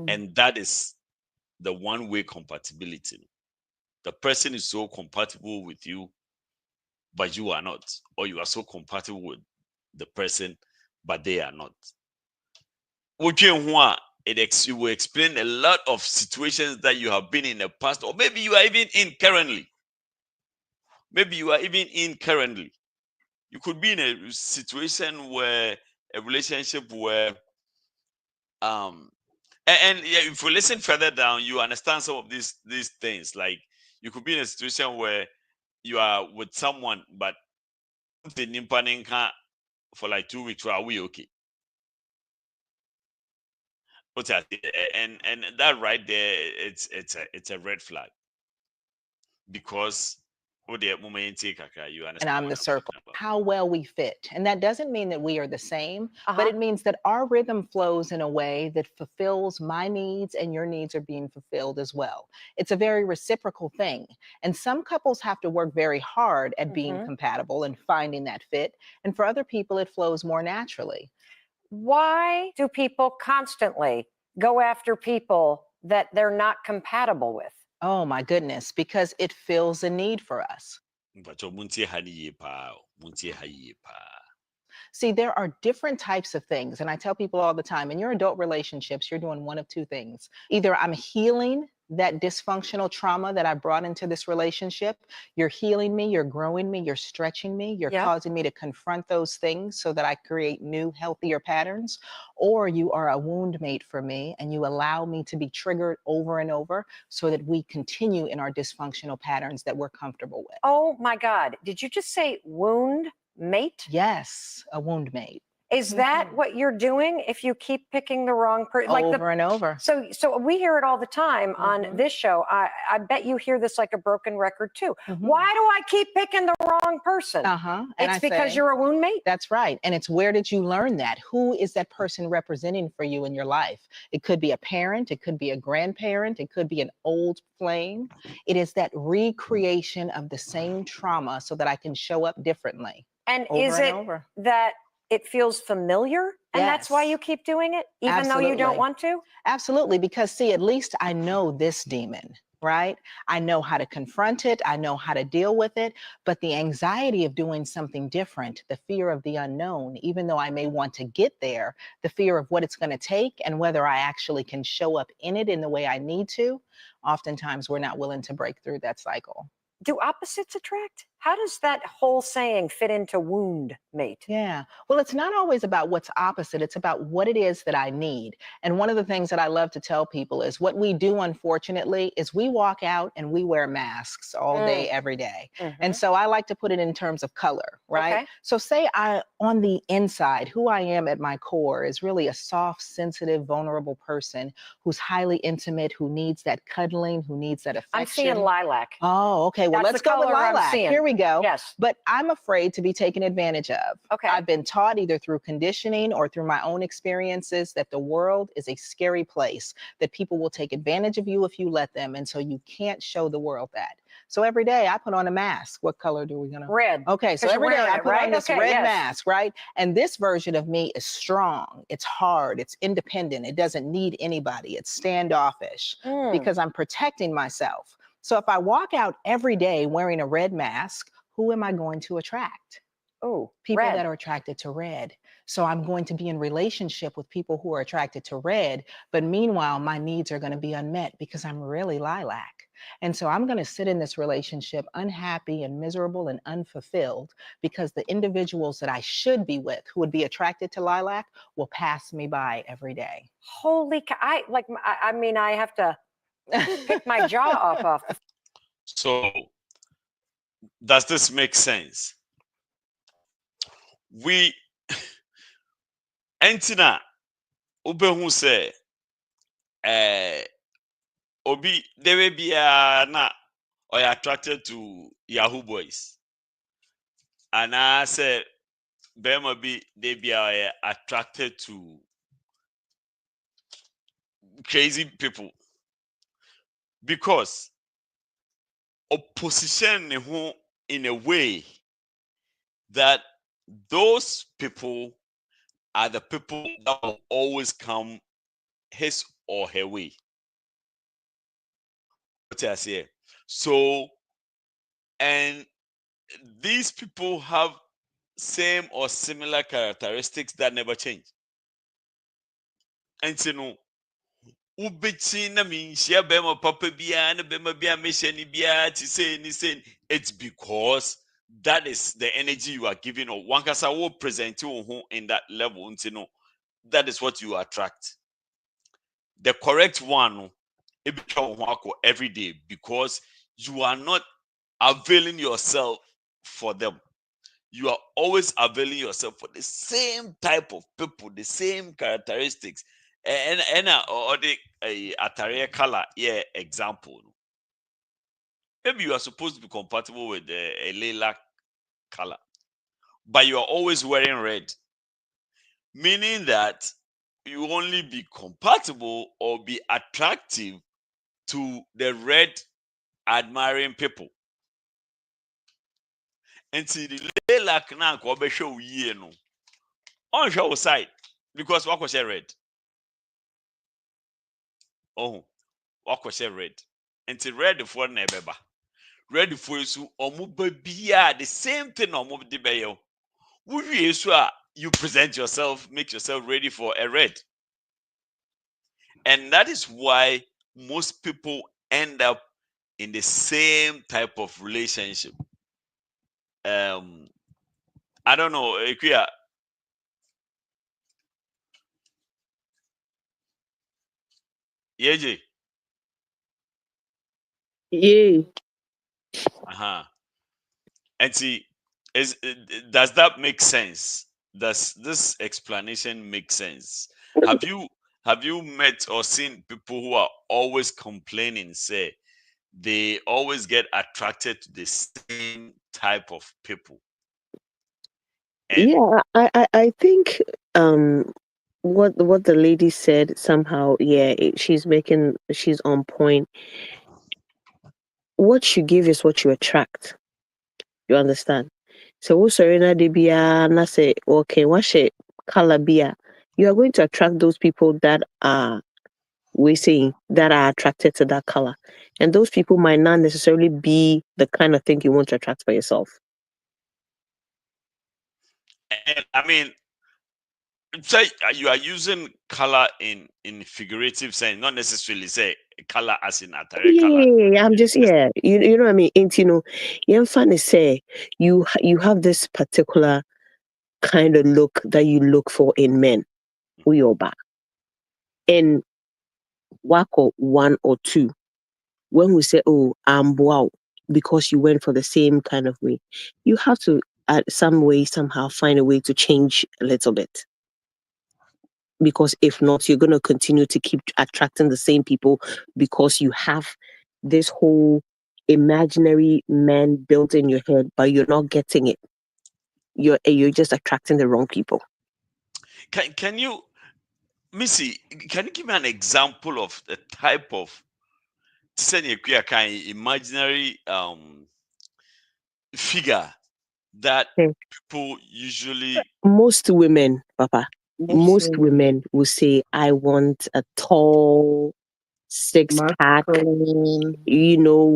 And that is the one-way compatibility. The person is so compatible with you, but you are not. Or you are so compatible with the person, but they are not. It will explain a lot of situations that you have been in the past, or maybe you are even in currently. You could be in a situation where a relationship where if you listen further down, you understand some of these things. Like you could be in a situation where you are with someone, but for like 2 weeks, are we okay? And that right there, it's a red flag, because You understand? And I'm the circle. How well we fit. And that doesn't mean that we are the same, but it means that our rhythm flows in a way that fulfills my needs and your needs are being fulfilled as well. It's a very reciprocal thing. And some couples have to work very hard at being compatible and finding that fit. And for other people, it flows more naturally. Why do people constantly go after people that they're not compatible with? Oh my goodness, because it fills a need for us. See, there are different types of things. And I tell people all the time, in your adult relationships, you're doing one of two things. Either I'm healing that dysfunctional trauma that I brought into this relationship. You're healing me, you're growing me, you're stretching me, you're causing me to confront those things so that I create new, healthier patterns. Or you are a wound mate for me and you allow me to be triggered over and over so that we continue in our dysfunctional patterns that we're comfortable with. Oh my God. Did you just say wound mate? Yes, a wound mate. Is that what you're doing if you keep picking the wrong person? Over and over. So we hear it all the time on this show. I bet you hear this like a broken record too. Why do I keep picking the wrong person? And it's because you're a wound mate? That's right. And it's where did you learn that? Who is that person representing for you in your life? It could be a parent. It could be a grandparent. It could be an old flame. It is that recreation of the same trauma so that I can show up differently. And is it that it feels familiar and that's why you keep doing it, even though you don't want to? Absolutely, because see, at least I know this demon, right? I know how to confront it. I know how to deal with it. But the anxiety of doing something different, the fear of the unknown, even though I may want to get there, the fear of what it's going to take and whether I actually can show up in it in the way I need to, oftentimes we're not willing to break through that cycle. Do opposites attract? How does that whole saying fit into wound mate? Yeah. Well, it's not always about what's opposite. It's about what it is that I need. And one of the things that I love to tell people is what we do, unfortunately, is we walk out and we wear masks all day, every day. And so I like to put it in terms of color, right? So say on the inside, who I am at my core is really a soft, sensitive, vulnerable person who's highly intimate, who needs that cuddling, who needs that affection. I'm seeing lilac. Oh, okay. Well, let's go with lilac. Here we go. Yes. But I'm afraid to be taken advantage of. Okay. I've been taught either through conditioning or through my own experiences that the world is a scary place, that people will take advantage of you if you let them. And so you can't show the world that. So every day I put on a mask. What color do we gonna? Red. Okay, so every day I put on this red mask, right? And this version of me is strong. It's hard. It's independent. It doesn't need anybody. It's standoffish because I'm protecting myself. So if I walk out every day wearing a red mask, who am I going to attract? Oh, people that are attracted to red. So I'm going to be in relationship with people who are attracted to red, but meanwhile, my needs are going to be unmet because I'm really lilac. And so I'm going to sit in this relationship unhappy and miserable and unfulfilled because the individuals that I should be with who would be attracted to lilac will pass me by every day. Holy cow. I mean, I have to pick my jaw off. So does this make sense? We Entina Ubehu say Obi dewe bia na or attracted to Yahoo boys. And I say Bema be they be attracted to crazy people. Because opposition in a way that those people are the people that will always come his or her way. What I say? So, and these people have same or similar characteristics that never change. And you know, it's because that is the energy you are giving, or one can say present you in that level, you know, that is what you attract. The correct one every day because you are not availing yourself for them. You are always availing yourself for the same type of people, the same characteristics. And or the attire color, yeah, example. maybe you are supposed to be compatible with a lilac color, but you are always wearing red, meaning that you only be compatible or be attractive to the red admiring people. And see the lilac now go be show ye no on show side because what was red. Oh, what was red? And see red for nebeba. Red for you omuba bia the same thing omuba de beyo. You present yourself, make yourself ready for a red. And that is why most people end up in the same type of relationship. I don't know, Ikuya. Yeji. Yeah. Uh-huh. And see, does that make sense? Does this explanation make sense? Have you met or seen people who are always complaining, say they always get attracted to the same type of people? And Yeah, I think what the lady said somehow, yeah, she's on point. What you give is what you attract. You understand? So Serena de Bia na say okay, what she color bia, you are going to attract those people that are that are attracted to that color. And those people might not necessarily be the kind of thing you want to attract for yourself. and I mean, say you are using color in figurative sense, not necessarily say color as in atare color. Yeah, I'm just you know what I mean. And you funny say you have this particular kind of look that you look for in men, uyoba, and wako 1 or 2. When we say, oh, I'm wow, because you went for the same kind of way, you have to some way somehow find a way to change a little bit. Because if not, you're going to continue to keep attracting the same people because you have this whole imaginary man built in your head, but you're not getting it. You're just attracting the wrong people. Can you, Missy, can you give me an example of the type of imaginary figure that people usually... Most women, Papa, most women will say, I want a tall, 6-pack,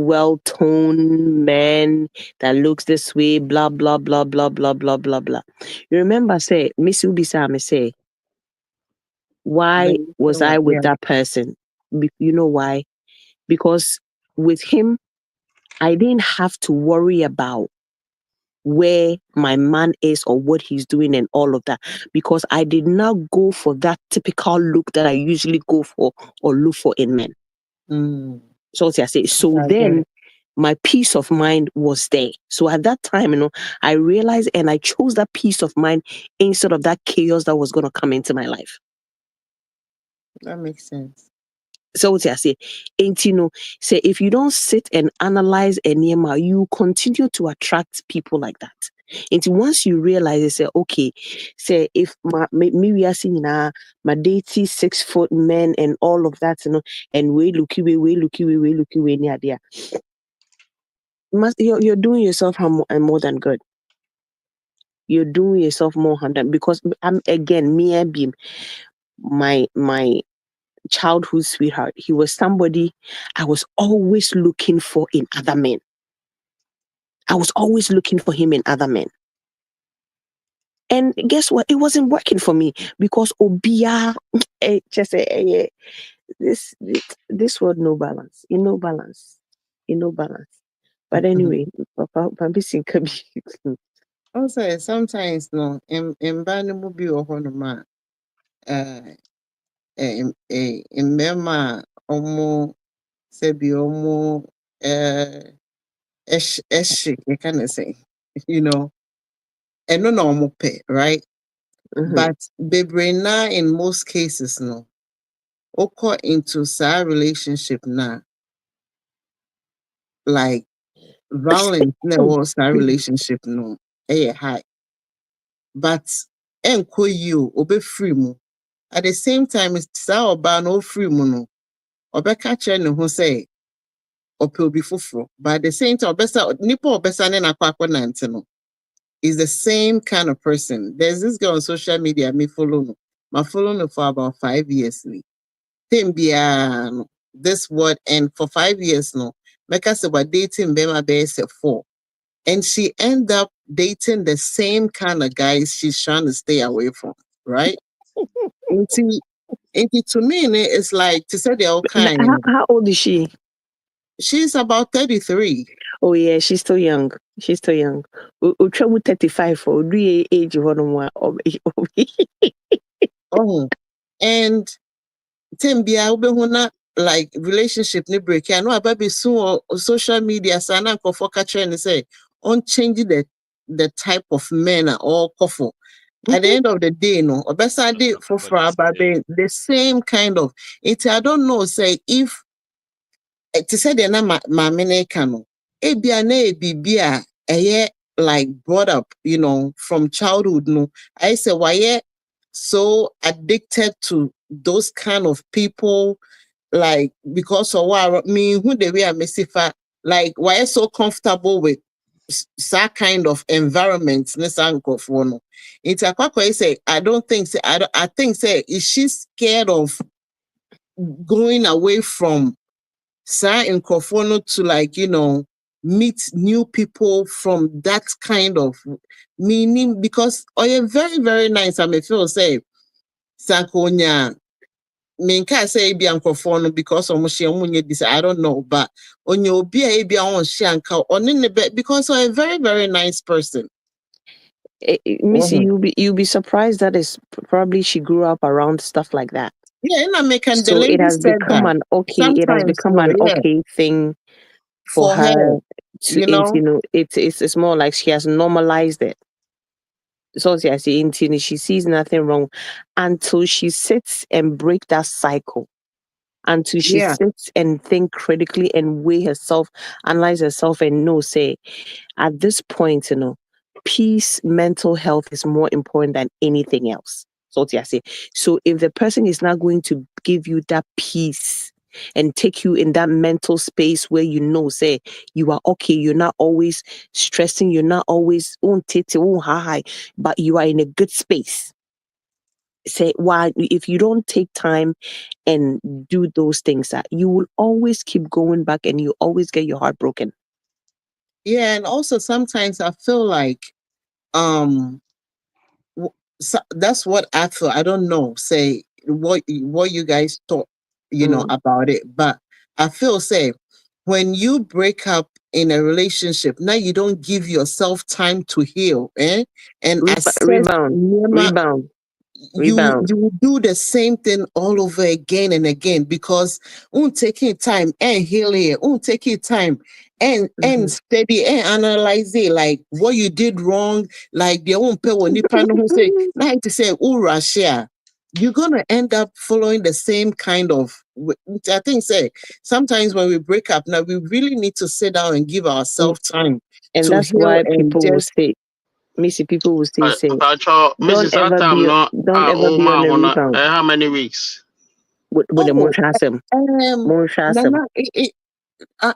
well-toned man that looks this way, blah, blah, blah, blah, blah, blah, blah, blah. You remember, say, Missy Ubisa, me say, why was I with that person? You know why? Because with him, I didn't have to worry about where my man is or what he's doing and all of that, because I did not go for that typical look that I usually go for or look for in men. So I say, then my peace of mind was there. So at that time, I realized and I chose that peace of mind instead of that chaos that was going to come into my life. That makes sense. So what I say, say if you don't sit and analyze any amount, you continue to attract people like that. And once you realize it, say, okay, say if me we are seeing my dating 6-foot men and all of that, and we looky near there. You're doing yourself more than good. You're doing yourself more than, because I'm again me and Beam, my childhood sweetheart. He was somebody I was always looking for in other men. I was always looking for him in other men. And guess what? It wasn't working for me because Obia just this world no balance. In no balance. But anyway, Papa Also, sometimes no, in Banimu be or Honoma, in Mema, Omo, Sebi Omo, you can say, and no normal pay, right? But Bebrena in most cases, no, oko into sa relationship na, like violence was a relationship no high. But you obe free mu. At the same time, it's sa oba no free mu no. Obe catch ne ho say ope obi fufuro. But at the same time, nipa obesa ne na kwakwa nante no. Is the same kind of person. There's this girl on social media, me follow no. I follow no for about 5 years. This word, and for 5 years no. Make us about dating Bema base 4. And she end up dating the same kind of guys she's trying to stay away from, right? and to me, it's like to say they're all kind. How old is she? She's about 33. Oh yeah, she's still young. She's still young. Utramu 35 for age Oh, and Timbia ubehuna like relationship ni break. I know about be soon on social media. Sana kofo catcher and say on changing the type of men or kofo. At the end of the day, no, obesa day for the same kind of it. I don't know. Say if to say the na ma kano. Ebia na ebibia like brought up, from childhood. No, I say why so addicted to those kind of people, like because of what me who they were Messifa, like why so comfortable with that kind of environment. It's say I don't think say I think say is she scared of going away from Sa Nkofono to like meet new people from that kind of meaning, because very very nice. I may feel say Sankonya can't say be Nkofono because this I don't know, but on your be on Shanka on in the bed because I'm a very very nice person. Missy, you'll be surprised that is probably she grew up around stuff like that. Yeah, and American so it has become an okay. It has become an okay thing for her to. It's more like she has normalized it. So she sees nothing wrong until she sits and break that cycle. Until she sits and think critically and weigh herself, analyze herself, and say, at this point, peace, mental health is more important than anything else. So if the person is not going to give you that peace and take you in that mental space where say you are okay, you're not always stressing, you're not always but you are in a good space. Say why if you don't take time and do those things, you will always keep going back and you always get your heart broken. Yeah, and also sometimes I feel like so that's what I feel. I don't know, say what you guys thought, about it, but I feel say when you break up in a relationship, now you don't give yourself time to heal, and rebound. You do the same thing all over again and again because taking time and healing, taking time and steady and analyze it, like what you did wrong, like the own pay when you say like to say Russia, you're gonna end up following the same kind of. I think say sometimes when we break up now, we really need to sit down and give ourselves time, and to that's heal why and people will say. Missy, people will say, Mrs. don't ever be on a rebound. How many weeks? With the Montrasem. Nana,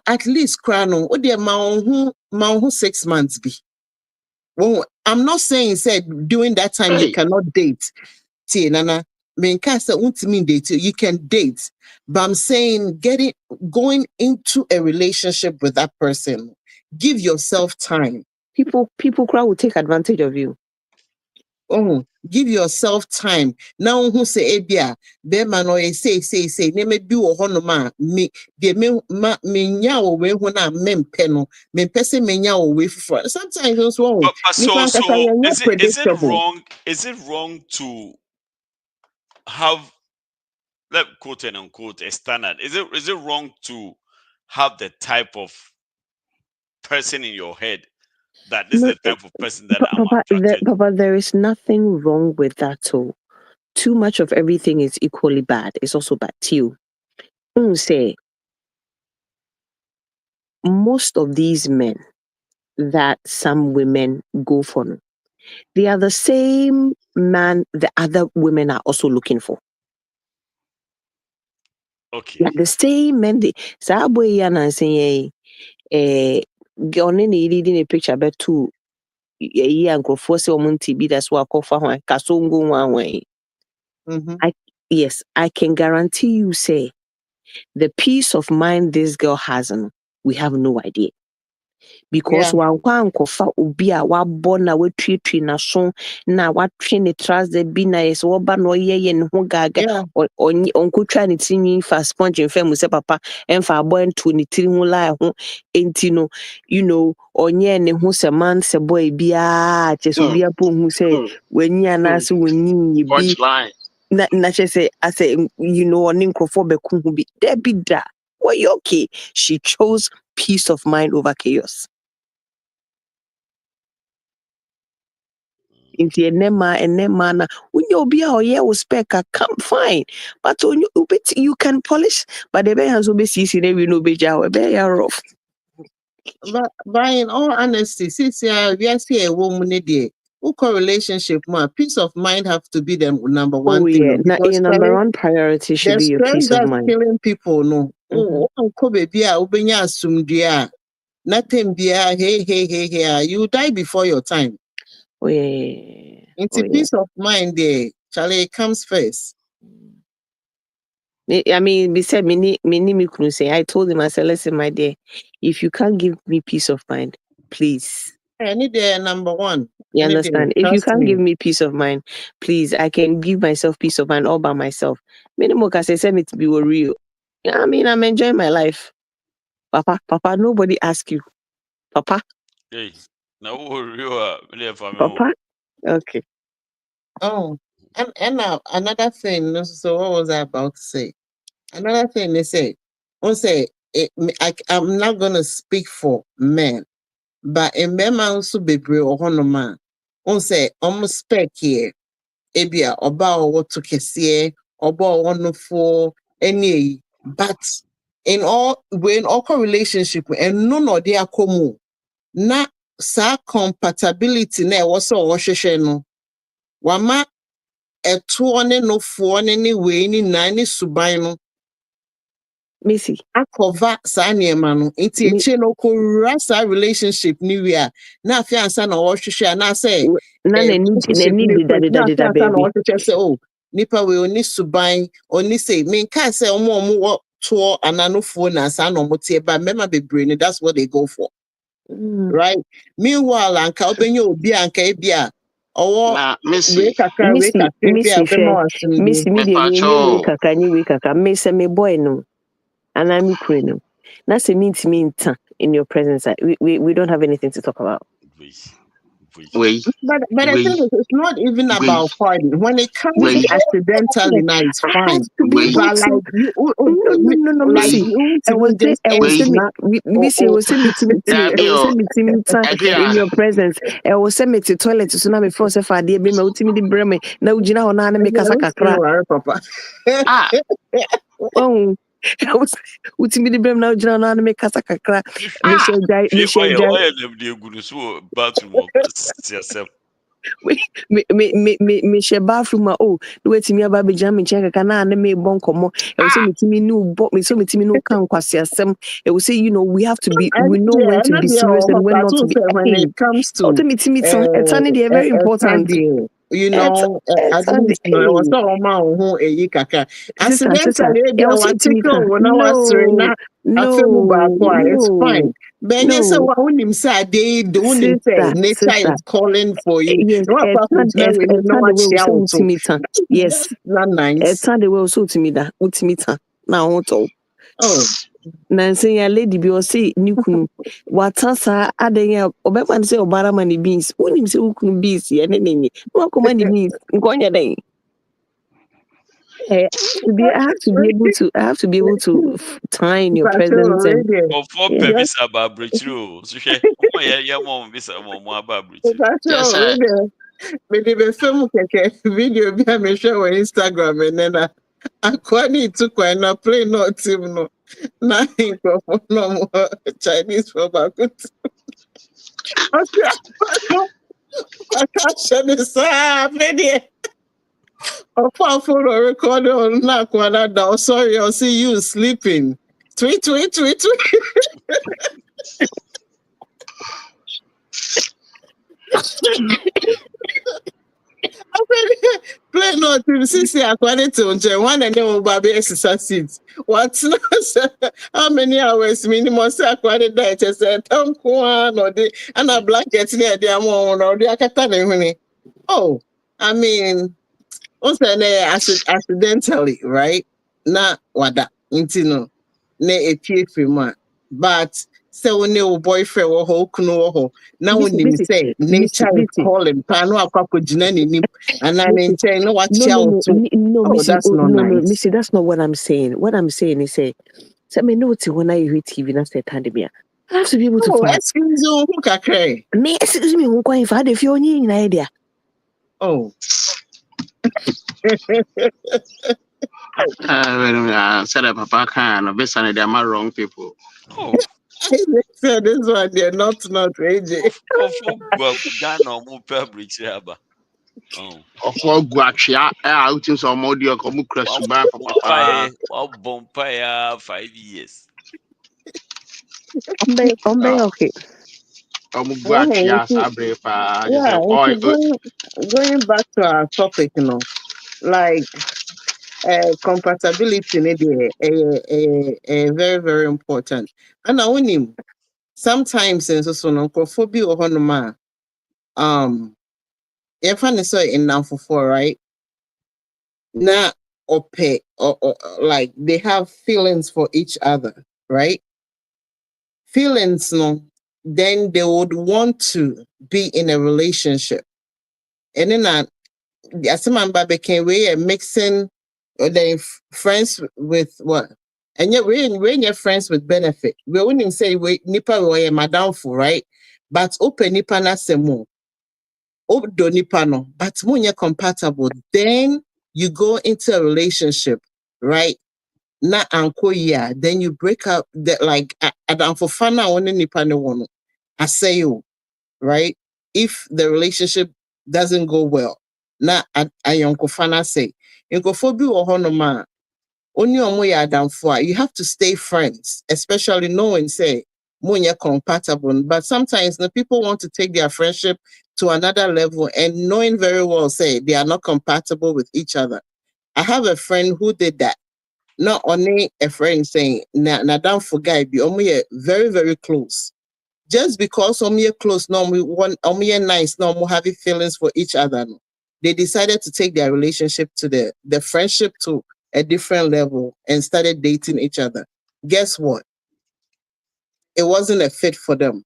at least Krano, what the amount 6 months be. Well, I'm not saying said during that time you cannot date. See, Nana, you can date, but I'm saying going into a relationship with that person, give yourself time. People will take advantage of you. Give yourself time. Now who say ebia be man or say ne me bi wo hono ma me de me nya wo we ho na mempe no mempe se me nya wo we for sometimes also is it wrong to have, let quote and unquote, a standard? Is it wrong to have the type of person in your head that this is the type of person that I'm attracted to? But there is nothing wrong with that too. Too much of everything is equally bad. It's also bad too. Say most of these men that some women go for, they are the same man the other women are also looking for. Okay. Like the same men. Sa boy yana saying, on any leading a picture about two year and go for so monty be that's what I call for one kasongo one way. Yes, I can guarantee you say the peace of mind this girl has, we have no idea. Because wankwa nkofa obi a wabɔ na watwetwe na so na watwe ne trouser bi na yes woba no ye ne ho gaga onkotwa ne tinwi fa sponge mfa mu se papa emfa abɔ nto ne tiri ho la ho enti no onye ne ho se man se boy bia che so bia po hu se wanyi anase wanyi bi na che se ase oni nkrofo beku hu bi there be da well okay she chose peace of mind over chaos. Inti enema na unyo obi a oye wo spec come fine but you can polish but the be hands obi sisi na we no be ja we be ya rough. But in all honesty, since we are see a woman there, who relationship more peace of mind have to be the number one thing. Because number one priority should be your peace of mind. Killing people, no. Unko baby a ubenya asumdia. Nothing be hey, you die before your time. It's a peace of mind there. Charlie, it comes first. I mean, we said, I told him, I said, listen, my dear, if you can't give me peace of mind, please. I need the number one. You understand? If you can't give me peace of mind, please, I can give myself peace of mind all by myself. Minimum can say me to be real. I mean, I'm enjoying my life. Papa, nobody ask you. Papa? Hey, no real. Papa? Okay. Oh, and now another thing. So what was I about to say? Another thing they say, I'm not gonna speak for men, but in men also be brave or man. Say, spec here, ebia oba what to kesiye, oba one for any, but in all relationship and none of their common, na sa compatibility na also no. Wama eto ne no fo ne we ni na ne suban no Missy akova sa niema no nti eche no ko rasa relationship ni we a na afia ansa na wo hwehwe na say na need that baby say oh nipa we oni suban oni say me kan say omo wo to ananofo na sa no mote ba mema bebre ni that's what they go for. Right? Meanwhile anka obenye obi anka ebia Missy, me boy no and I'm Ukraine. That's a mean in your presence. We don't have anything to talk about. Wait. But I think it's not even about fighting. When it comes accidentally, now it's fine. But like you, no, Missy. I was in your presence. I was send me to toilet to tsunami force if I did be my ultimate breme. Now Gina on an make us a papa. Oh, I was ultimate breme now Gina on make us a crack. Michelle me bathroom oh wait me about be jamming check kana and me bon komo e will say me timi no me so me timi no kan kwase asem e will say we have to be we know when to be serious and when not to be when it comes to me timi very important at least no was so ma ho eyi kaka accidentally e wa take on na was na afemu ba kwa it's fine but yes wa unim say they do need say nature is calling for you yes yes not nice it's not the way so to me that ultimate now oh Nancy ya lady bi o say nikunu watasa adenya obeba say obara mani beans unim say ukunu beans ye nenenye no akoma ni beans nkonya den I have to be able to time your presence and for purpose about breakthrough so mom bisa mom about me dey film keke video bi me share on Instagram and then Akwani took when I play not team no. Na no more Chinese for back. I can't this a powerful recorder on Nakwana. Sorry, I'll see you sleeping. Tweet. Play no to Sisi according to one and then baby exercise seats. What's how many hours minimum according that is a town one or the and a blanket near the amount or the akatane. Oh, I mean, also accidentally, right? Na wada intino ne etie frima. But so when your boyfriend or whole kuno now when you say nature is calling, pano akako jinani and I maintain no watch out to. No, Oh, Missy, that's not no, nice. Missy, that's not what I'm saying. What I'm saying is say me know when I hear TV na say tandemia. I have to be able to Oh, excuse you, who can cry? Me, excuse me, who going for the few any idea? Oh. Said that Papa can based on them are wrong people. Oh, So this one they're not AJ. Ghana mu public haba. Oh. Of all guachia, out in some audio come crash by Papa. Bompire 5 years. Okay. Guachia, Sabre, Going back to our topic, like compatibility very, very important. And I want him sometimes in so phobia or honoma. If I saw in now for right now or like they have feelings for each other, right? Feelings, no, then they would want to be in a relationship. And then as a man became way mixing or they friends with what? And yet when you're friends with benefit, we wouldn't say we nipa we madam for right, but open nipa na semo, do nipa no, but when you're compatible, then you go into a relationship, right? Na anko ya, then you break up that like adam for fana one nipa no one. I say you, right? If the relationship doesn't go well, na ayonko fana say, inkofobi or honoma, only omo adam for you have to stay friends, especially knowing say munya compatible. But sometimes the people want to take their friendship to another level and knowing very well say they are not compatible with each other. I have a friend who did that. Not only a friend saying na down for guy be very, very close. Just because close, no, nice, no, having feelings for each other. No. They decided to take their relationship to the friendship to a different level and started dating each other. Guess what? It wasn't a fit for them.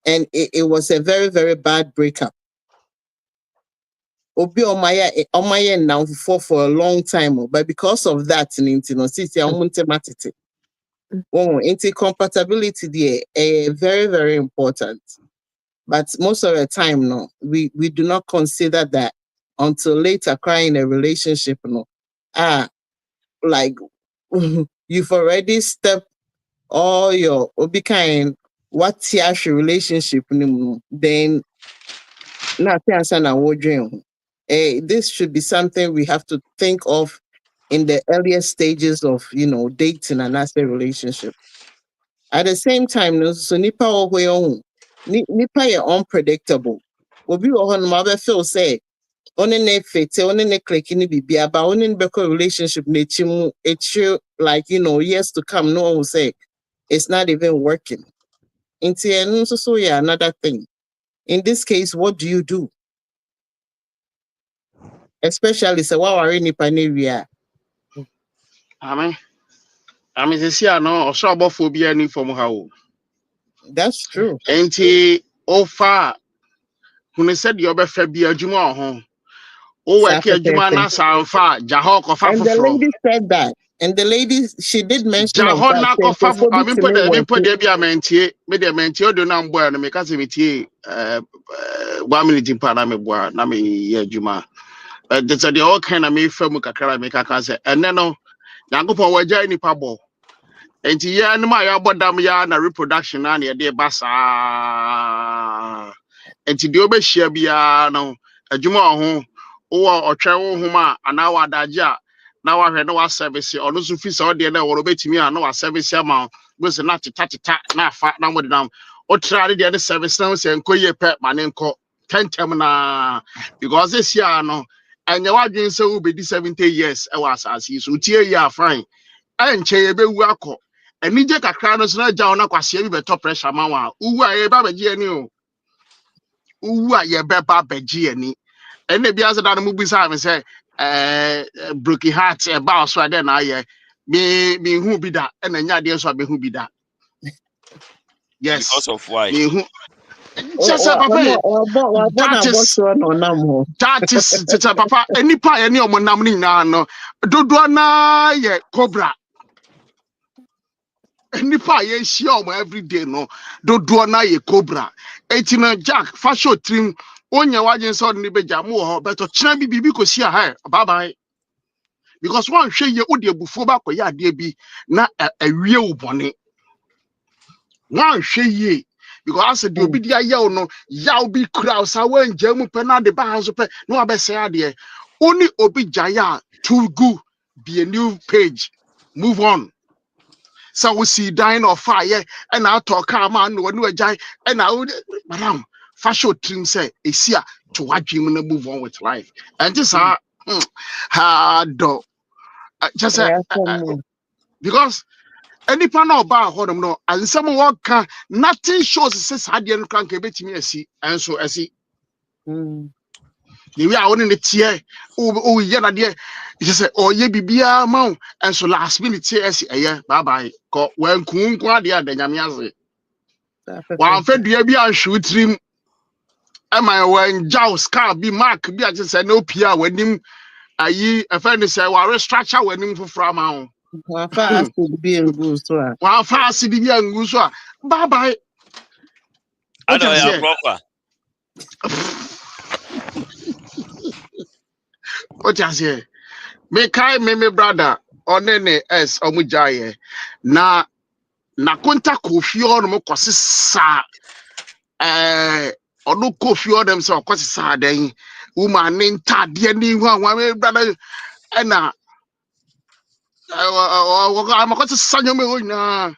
And it was a very, very bad breakup. Obi Omaya now for a long time, but because of that, compatibility there very, very important. But most of the time, no, we do not consider that until later crying a relationship, no. Like you've already stepped all your kind what's your relationship, then this should be something we have to think of in the earlier stages of dating and as a relationship. At the same time, so nipa nipa is unpredictable. Obi no feel say one ne fit, one ne click ni bibi about one ne beko relationship ne chimu like years to come. No one will say it's not even working. So yeah, another thing. In this case, what do you do? Especially say what are nipa ne ria. I mean, this year no, so about phobia ni from how. That's true. Ain't he offer? When said you're be fabia juma home. Oh, I care juma na sanfa jahok of and the afro. lady said that. And the lady, she did mention of Jahon that. na kofa. I mean, put there be a mentie. Me the mentie do na mboa no me ka se metie 1 minute pa na me boa na me ye juma. there's a all kind of me from kakra make a cancer and then no Yankopon waja ni pabo enti ya no ma ya bodam ya na reproduction na na de basa enti de obehia bia no adwuma ho wo otwe wo homa ana wa daje a na wa hwe na wa service ono so fi so de na wo betimi a na wa service ama go se na tata na afa na mo de nam o tra de service na se nkoye pe mane nko tentem na because this year no and your wife say will be 70 years I was as so tie ya fine enche ye be wu akọ ani je kakra no so na ja ona kwase bi beto pressure ma wa uwu a ye ba beji ani o uwu a ye be ba beji ani ene bia se da no mu bisa me say broken heart e ba so ade na ye me hu bi da e na nya de so be hu bi da yes because of why me hu just papa that is papa any pa any omonam ni na no dodo na ye cobra any pa ye share omo every day no dodo na ye cobra etina jack fashion trim onya wajen so ni beja mo ho beto kira bibi ko sia ha bye bye because one hwe ye odi abufo ba ko ya ade bi na awie wo bone one hwe ye because the obidia yaw no yaw bi crowd sa wan jamu pe na de ba hanso pe no abese ade only obi jaya too good be a new page move on so we see dying of fire and I talk man no no jai and I madam fashion trim say esia to wadwim na move on with life and just hard just because any panel bar hold them no and some work nothing shows says hadian crank betimi asi and so asi the way I want in the tier oh yeah na there it say oh ye bibia ma and so last minute say asi bye bye ko wen kunku ade adanyame ase wan fa dua bi ahwe trim am I when jaws car bi mark bi a say no pia wanim ayi afa ni say wa restructure wanim fofra ma ho wa fa be ngu so a wa fa asidi bi ngu so a bye bye I know ya brokwa what you say me kai me brother onene s omujaye na konta kofi on mo kwasesa onu kofi on dem so kwasesa dan woman ne ntade ni hu anwa me brother na I'm going to send you na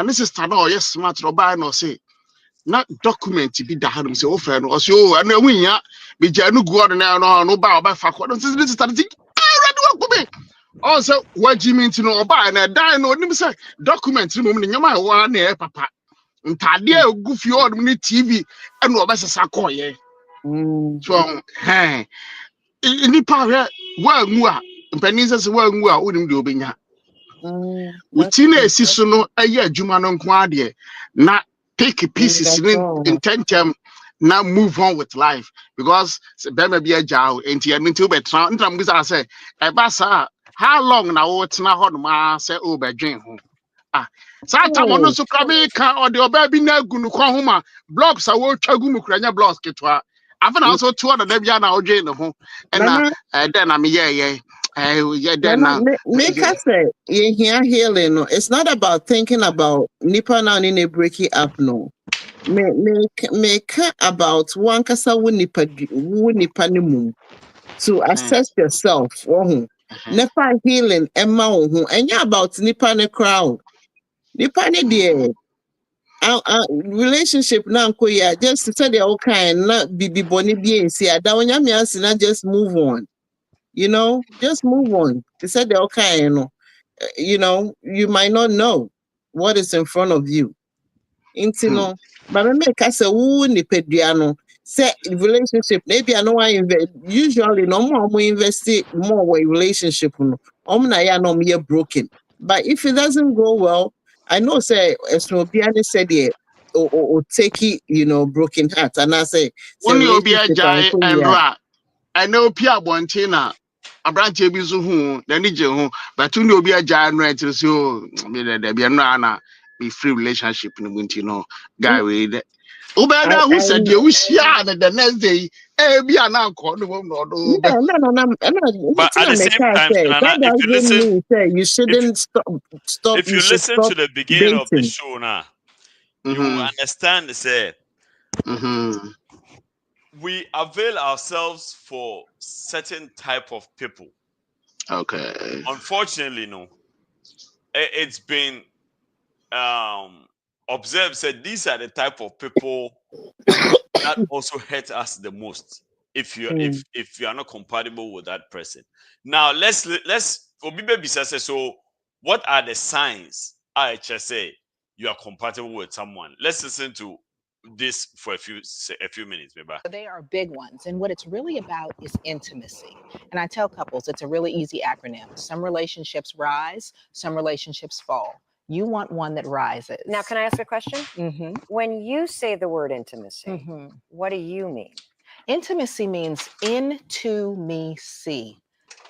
this sister no yes smart ro buy no say na document bi da hanum say o fa no o say o na wunya be janu go on na no ba fa ko no this sister think ready work me also what you mean to no buy na die no nim say document ni mum ni nyama wa na e papa ntade egu fi on ni TV e no obesesa ko ye so ni pa wa nwu a mpani say wa nwu a onim de obenya Utina esiso no aye adwuma no nko ade na take pieces in 10 term now move on with life because bema be agile enti ento betra ntam bisa say e ba sa how long na wo tena ho no ma say o bedwen ho sa tamo no so kra me ka o de oba bi na agu no kwa ho ma blocks a wo twagu mu kranya blocks ketwa afana so to na da bia na odwen no ho na den na me ye make us say healing. No, it's not about thinking about nipa now in a breaking up. No, make about one kasa wu nipa ni mu to assess yourself. Nipa healing emma and you about nipa ne crowd. Nipa ne dear. Relationship now just to say the all kind not be bonny be see that when you just move on. You know, just move on. They said they're okay, you know, you might not know what is in front of you. Intino, but I make us a wound pediano. Say relationship, maybe I know I invest usually no more we invest more in relationship. I know me broken. But if it doesn't go well, I know say as Nobiani said it or take it, you know, broken heart. And I say only obi ajai and I know Pia Bontina. Abranche bi so hu na ni je hu but no obi agya no etir so me de bia no ana be free relationship in the guy with it. Ubeda who said you wish ya the next day, be an uncle. No, But at the same time, that Nana, if you doesn't listen, mean say you shouldn't stop. if You you should listen stop to the beginning of the dating. show now, you will understand. Say we avail ourselves for certain type of people. Okay. Unfortunately, no, it's been observed said these are the type of people that also hurt us the most if you if you are not compatible with that person. Now let's Obibe says so what are the signs I just say you are compatible with someone? Let's listen to this for a few minutes, maybe. They are big ones. And what it's really about is intimacy. And I tell couples it's a really easy acronym. Some relationships rise, some relationships fall. You want one that rises. Now, can I ask a question? Mm-hmm. When you say the word intimacy, what do you mean? Intimacy means into me see.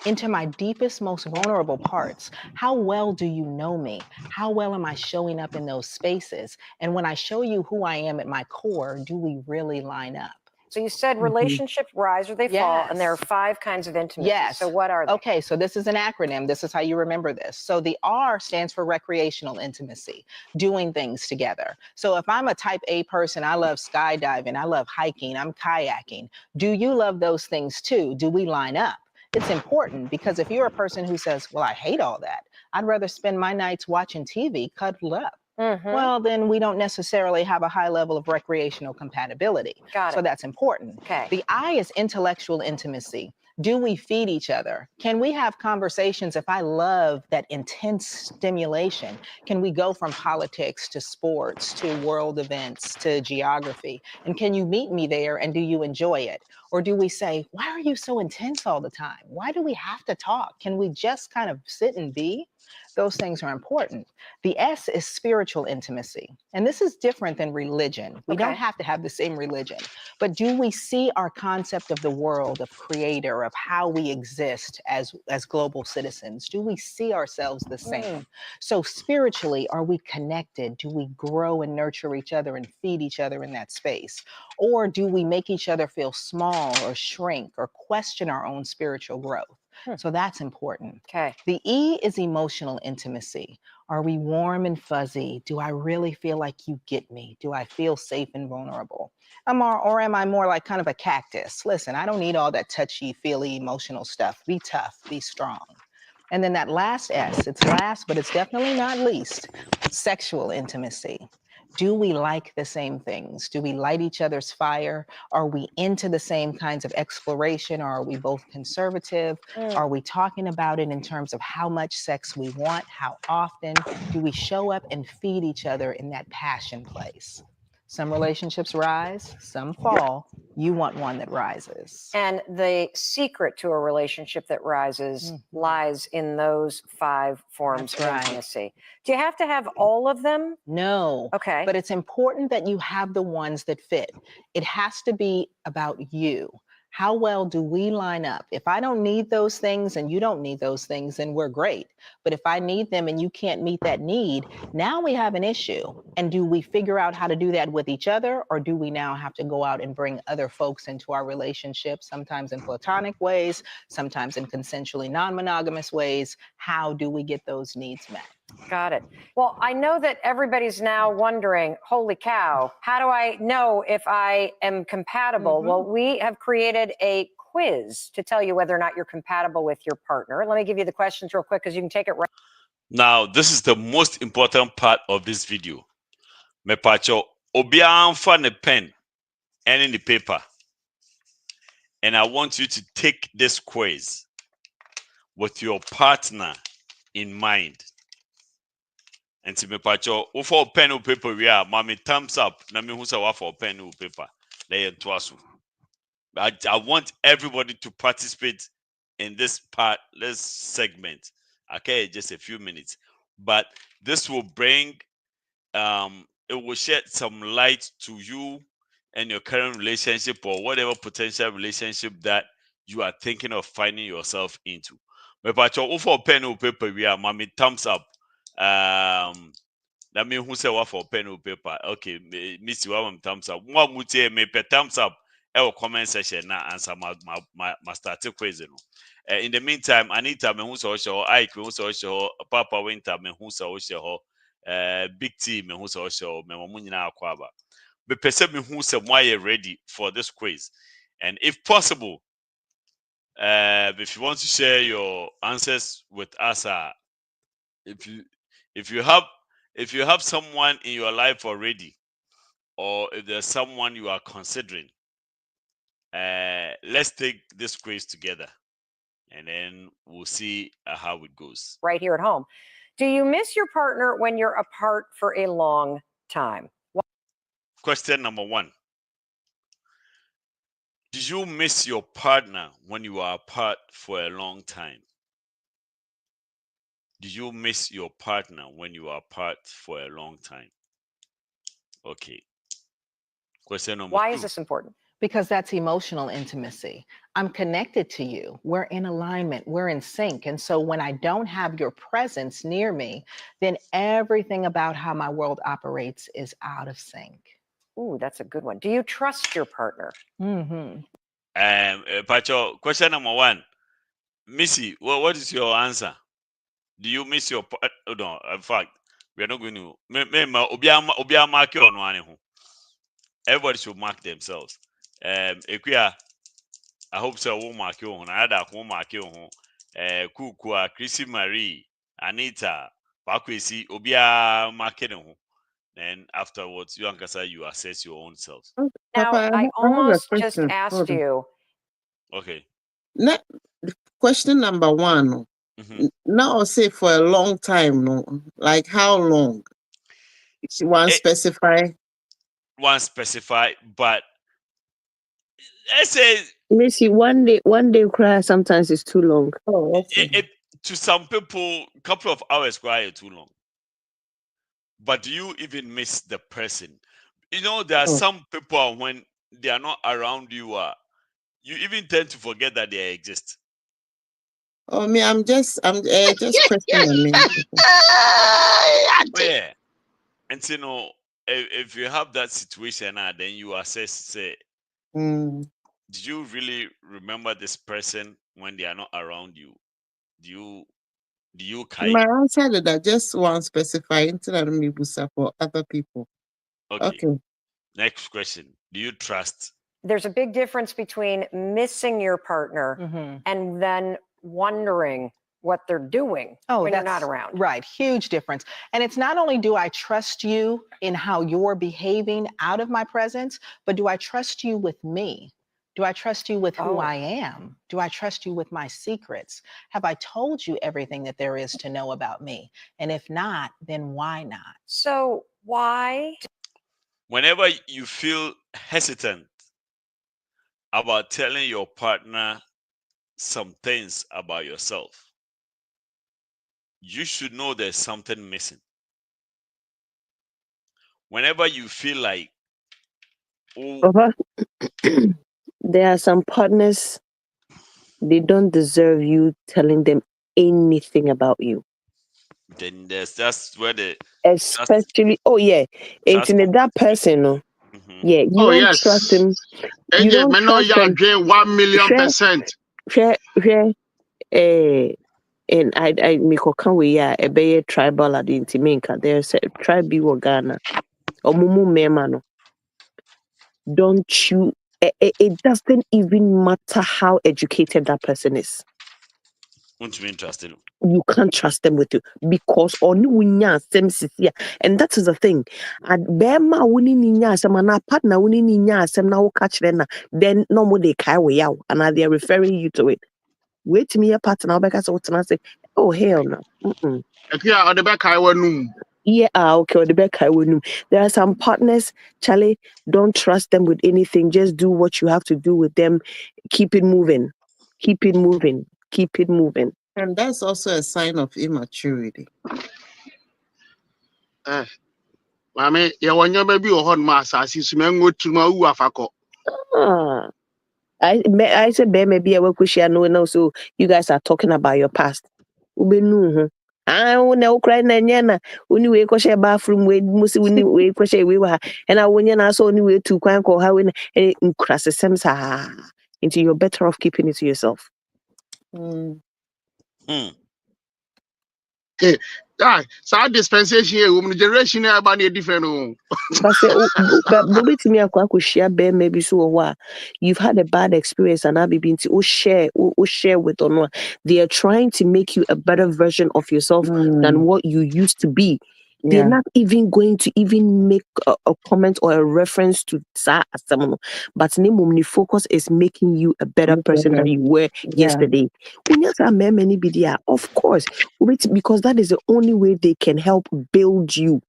Into my deepest, most vulnerable parts. How well do you know me? How well am I showing up in those spaces? And when I show you who I am at my core, do we really line up? So you said relationships rise or they fall, and there are 5 kinds of intimacy. Yes. So what are they? Okay, so this is an acronym. This is how you remember this. So the R stands for recreational intimacy, doing things together. So if I'm a type A person, I love skydiving, I love hiking, I'm kayaking. Do you love those things too? Do we line up? It's important because if you're a person who says, well, I hate all that, I'd rather spend my nights watching TV, cuddled up. Well, then we don't necessarily have a high level of recreational compatibility. So that's important. Okay. The I is intellectual intimacy. Do we feed each other? Can we have conversations if I love that intense stimulation? Can we go from politics to sports to world events to geography? And can you meet me there and do you enjoy it? Or do we say, why are you so intense all the time? Why do we have to talk? Can we just kind of sit and be? Those things are important. The S is spiritual intimacy. And this is different than religion. We don't have to have the same religion. But do we see our concept of the world, of creator, of how we exist as global citizens? Do we see ourselves the same? So spiritually, are we connected? Do we grow and nurture each other and feed each other in that space? Or do we make each other feel small or shrink or question our own spiritual growth? So that's important. Okay. The E is emotional intimacy. Are we warm and fuzzy? Do I really feel like you get me? Do I feel safe and vulnerable? Or am I more like kind of a cactus? Listen, I don't need all that touchy-feely emotional stuff. Be tough, be strong. And then that last S, it's last, but it's definitely not least, sexual intimacy. Do we like the same things? Do we light each other's fire? Are we into the same kinds of exploration, or are we both conservative? Are we talking about it in terms of how much sex we want? How often? Do we show up and feed each other in that passion place? Some relationships rise, some fall. You want one that rises. And the secret to a relationship that rises lies in those 5 forms of intimacy. Do you have to have all of them? No. Okay. But it's important that you have the ones that fit. It has to be about you. How well do we line up? If I don't need those things and you don't need those things, then we're great. But if I need them and you can't meet that need, now we have an issue. And do we figure out how to do that with each other? Or do we now have to go out and bring other folks into our relationship, sometimes in platonic ways, sometimes in consensually non-monogamous ways? How do we get those needs met? Got it. Well, I know that everybody's now wondering, holy cow, how do I know if I am compatible? Well, we have created a quiz to tell you whether or not you're compatible with your partner. Let me give you the questions real quick because you can take it right. Now, this is the most important part of this video. Me pacho obian fa ne pen and in the paper. And I want you to take this quiz with your partner in mind. And to me pacho for pen or paper we are mommy thumbs up na me who say for pen or paper. I want everybody to participate in this segment. Okay, just a few minutes. But this will bring it will shed some light to you and your current relationship or whatever potential relationship that you are thinking of finding yourself into. But for pen or paper, we are mommy thumbs up. That mean who say what for pen or paper? Okay, Missy, one thumbs up. One would say me per thumbs up. Our comment section now answer my start quiz. In the meantime, Anita me who so show, Ike who so show, Papa Winter me who so show, Big T me who so show, me mamunina akwaba. But perceive me who say why you ready for this quiz, and if possible, if you want to share your answers with us, if you have someone in your life already, or if there's someone you are considering, let's take this quiz together, and then we'll see how it goes. Right here at home. Do you miss your partner when you're apart for a long time? Question number 1. Do you miss your partner when you are apart for a long time? Do you miss your partner when you are apart for a long time? Okay. Question number 2. Why is this important? Because that's emotional intimacy. I'm connected to you. We're in alignment. We're in sync. And so when I don't have your presence near me, then everything about how my world operates is out of sync. Ooh, that's a good one. Do you trust your partner? Pacho, question number 1. Missy, what is your answer? Do you miss your partner? Oh, no, in fact, we are not going to. Obiama mark your one. Everybody should mark themselves. Ekuya, I hope so. Won't mark you on. I won't mark you on. Kukua, Chrissy Marie, Anita, Pakwesi, Obia market on. Then afterwards, you and you assess your own self. Now, Papa, I almost have a just question. asked Hold on. you. Okay. Question number 1. Now I'll say for a long time, no. Like how long? One specify. One specify, but let's say Missy, one day cry sometimes is too long. Oh, okay. To some people, a couple of hours cry is too long. But do you even miss the person? You know, there are some people when they are not around you, you even tend to forget that they exist. Oh, me, I'm just questioning me. Oh, yeah. And you know, if you have that situation, then you assess, say, did you really remember this person when they are not around you? Do you My answer to that just one specify for other people. Okay. Next question. Do you trust? There's a big difference between missing your partner and then wondering what they're doing when you're not around. Right. Huge difference. And it's not only do I trust you in how you're behaving out of my presence, but do I trust you with me? Do I trust you with who I am? Do I trust you with my secrets? Have I told you everything that there is to know about me? And if not, then why not? So why? Whenever you feel hesitant about telling your partner some things about yourself, you should know there's something missing. Whenever you feel like, there are some partners, they don't deserve you telling them anything about you. Then that's where especially into that person, yeah, you don't trust him. You don't trust him. 1,000,000%. And I make a be tribal at the intiminka. There's a tribe in Ghana. Omumu memano. Don't you? It doesn't even matter how educated that person is. Won't be interested. You can't trust them with you because only winya sem and that is the thing. And bema wuni ninya sem na partner wuni ninya sem na catch them then no more they kai we out and they are referring you to it. Wait to me a partner because what I say, oh hell no. Yeah, okay, or the back there are some partners, Charlie, don't trust them with anything. Just do what you have to do with them. Keep it moving. Keep it moving. Keep it moving. And that's also a sign of immaturity. Mame, maybe I said, maybe I will no, so you guys are talking about your past. Una ukra na nyana uni we ko share bathroom we musi uni we ko share we wa and I wonya na so uni we tu kwan ko ha we nkra sesem sa into you're better off keeping it to yourself. Okay. So dispensation here, woman generation about a different. But say but to me akwa share be maybe so wa you've had a bad experience and I be been to share with or not. They are trying to make you a better version of yourself than what you used to be. They're not even going to even make a comment or a reference to that someone. But the focus is making you a better person than you were yesterday. Of course, because that is the only way they can help build you.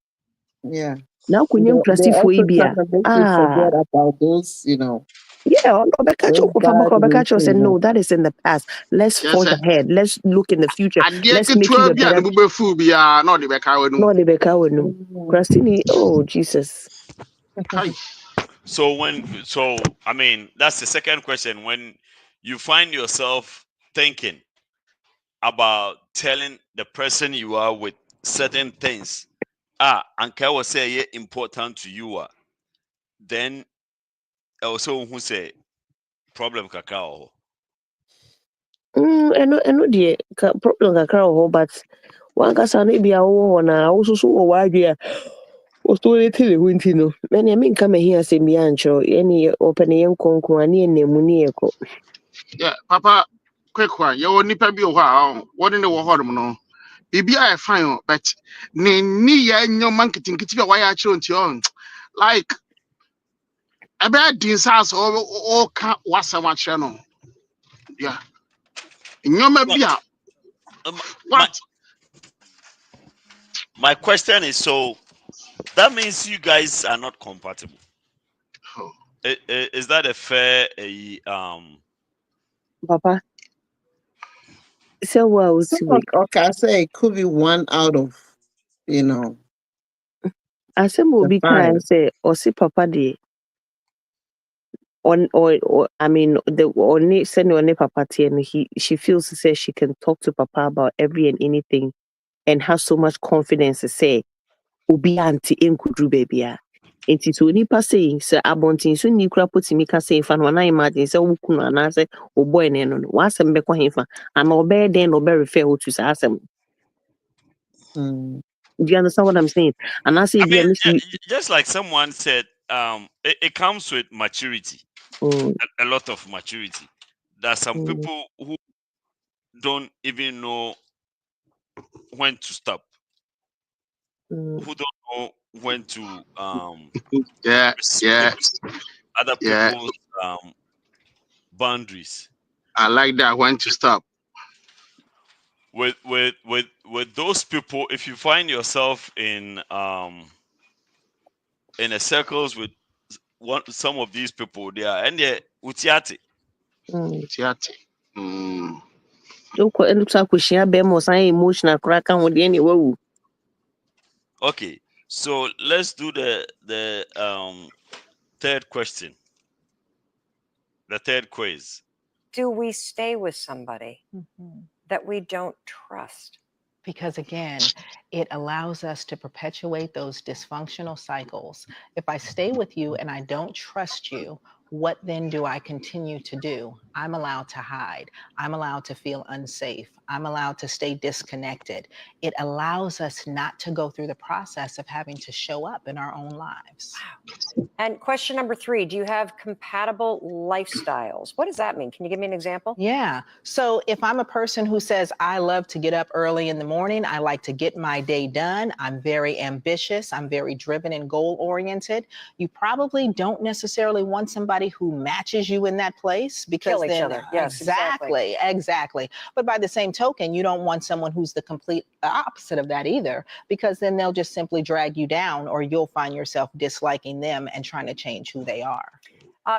Yeah. Now, They also try to make you forget about those, Yeah, said no, that is in the past. Let's Yes, forge ahead. Let's look in the future. Let's make you a better. Not the back. No, the Bekawe no. Christine, oh Jesus. So I mean, that's the second question. When you find yourself thinking about telling the person you are with certain things, and I was say important to you, then also who say problem kakao. Eno the problem kakra ho, but one kasa no bia wo na wo so wo wadwe o sto le tele ho nti no. Me ne me nka me hia se bia ancho, ene open yen konko ani enemu ni eko. Yeah, Papa, quick one. You only pay me what in the war no. Bibi I fine, but ni ya nyo NkomohNkitnkiti why I chose on. Like about this house or can't what's so much channel. Yeah. Bia. What? My question is, so that means you guys are not compatible. Oh. Is that a fair Papa. So well, okay, I say it could be one out of, I say mo bi kan say or see papa de on or I mean the only send on papa and she feels to say she can talk to papa about every and anything and has so much confidence to say obi anti enkudru baby a enti so nipa saying say abontin so ni kura potimi ka say fa no na imagine say wo kunu ana say o boy ne no wa asem be kwa hefa and obey den no be refer to say asem. Do you understand what I'm saying? And I say, I mean, just like someone said, it comes with maturity, a lot of maturity. There are some people who don't even know when to stop, who don't know when to respect other people's boundaries. I like that. When to stop. With those people, if you find yourself in a circles with some of these people, they are and they're utiati. Okay, so let's do the third question. The third quiz. Do we stay with somebody that we don't trust? Because again, it allows us to perpetuate those dysfunctional cycles. If I stay with you and I don't trust you, what then do I continue to do? I'm allowed to hide. I'm allowed to feel unsafe. I'm allowed to stay disconnected. It allows us not to go through the process of having to show up in our own lives. Wow. And question number 3, do you have compatible lifestyles? What does that mean? Can you give me an example? Yeah. So if I'm a person who says, I love to get up early in the morning, I like to get my day done, I'm very ambitious, I'm very driven and goal-oriented, you probably don't necessarily want somebody who matches you in that place because kill each other. Yes, exactly. But by the same token, you don't want someone who's the complete opposite of that either, because then they'll just simply drag you down, or you'll find yourself disliking them and trying to change who they are.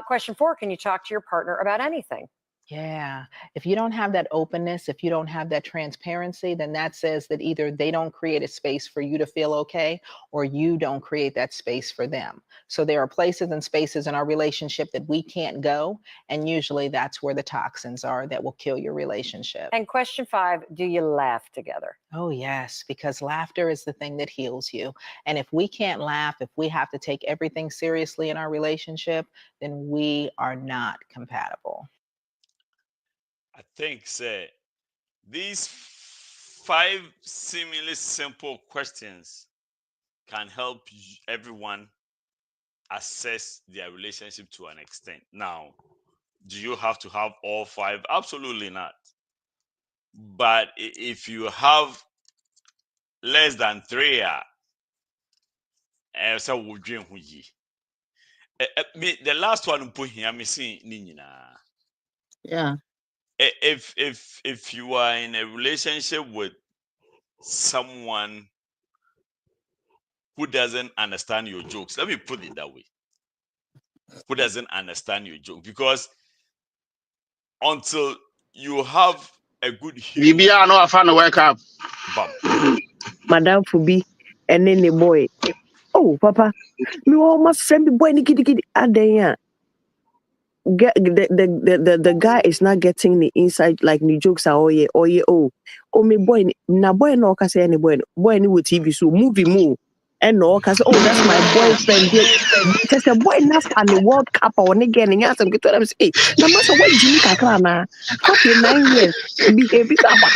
Question 4, can you talk to your partner about anything? Yeah. If you don't have that openness, if you don't have that transparency, then that says that either they don't create a space for you to feel okay, or you don't create that space for them. So there are places and spaces in our relationship that we can't go. And usually that's where the toxins are that will kill your relationship. And question 5, do you laugh together? Oh, yes, because laughter is the thing that heals you. And if we can't laugh, if we have to take everything seriously in our relationship, then we are not compatible. I think, say, these 5 seemingly simple questions can help everyone assess their relationship to an extent. Now, do you have to have all 5? Absolutely not. But if you have less than 3, so would dream the last one put here, me see Nina. Yeah. If you are in a relationship with someone who doesn't understand your jokes, let me put it that way. Who doesn't understand your joke? Because until you have a good humor, Bibi, I know I found a wake up. bam. Madam Fubi, and then the boy. Oh, Papa, me all my friend, the boy, nikiti, adenya. The guy is not getting the inside, like the jokes are oh me boy na boy no kase any boy ni with TV so movie move and no kase oh that's my boyfriend just a boy na fan the World Cup or again and yes I'm going to say na masa what Jimmy kakra na copy 9 years behave sapa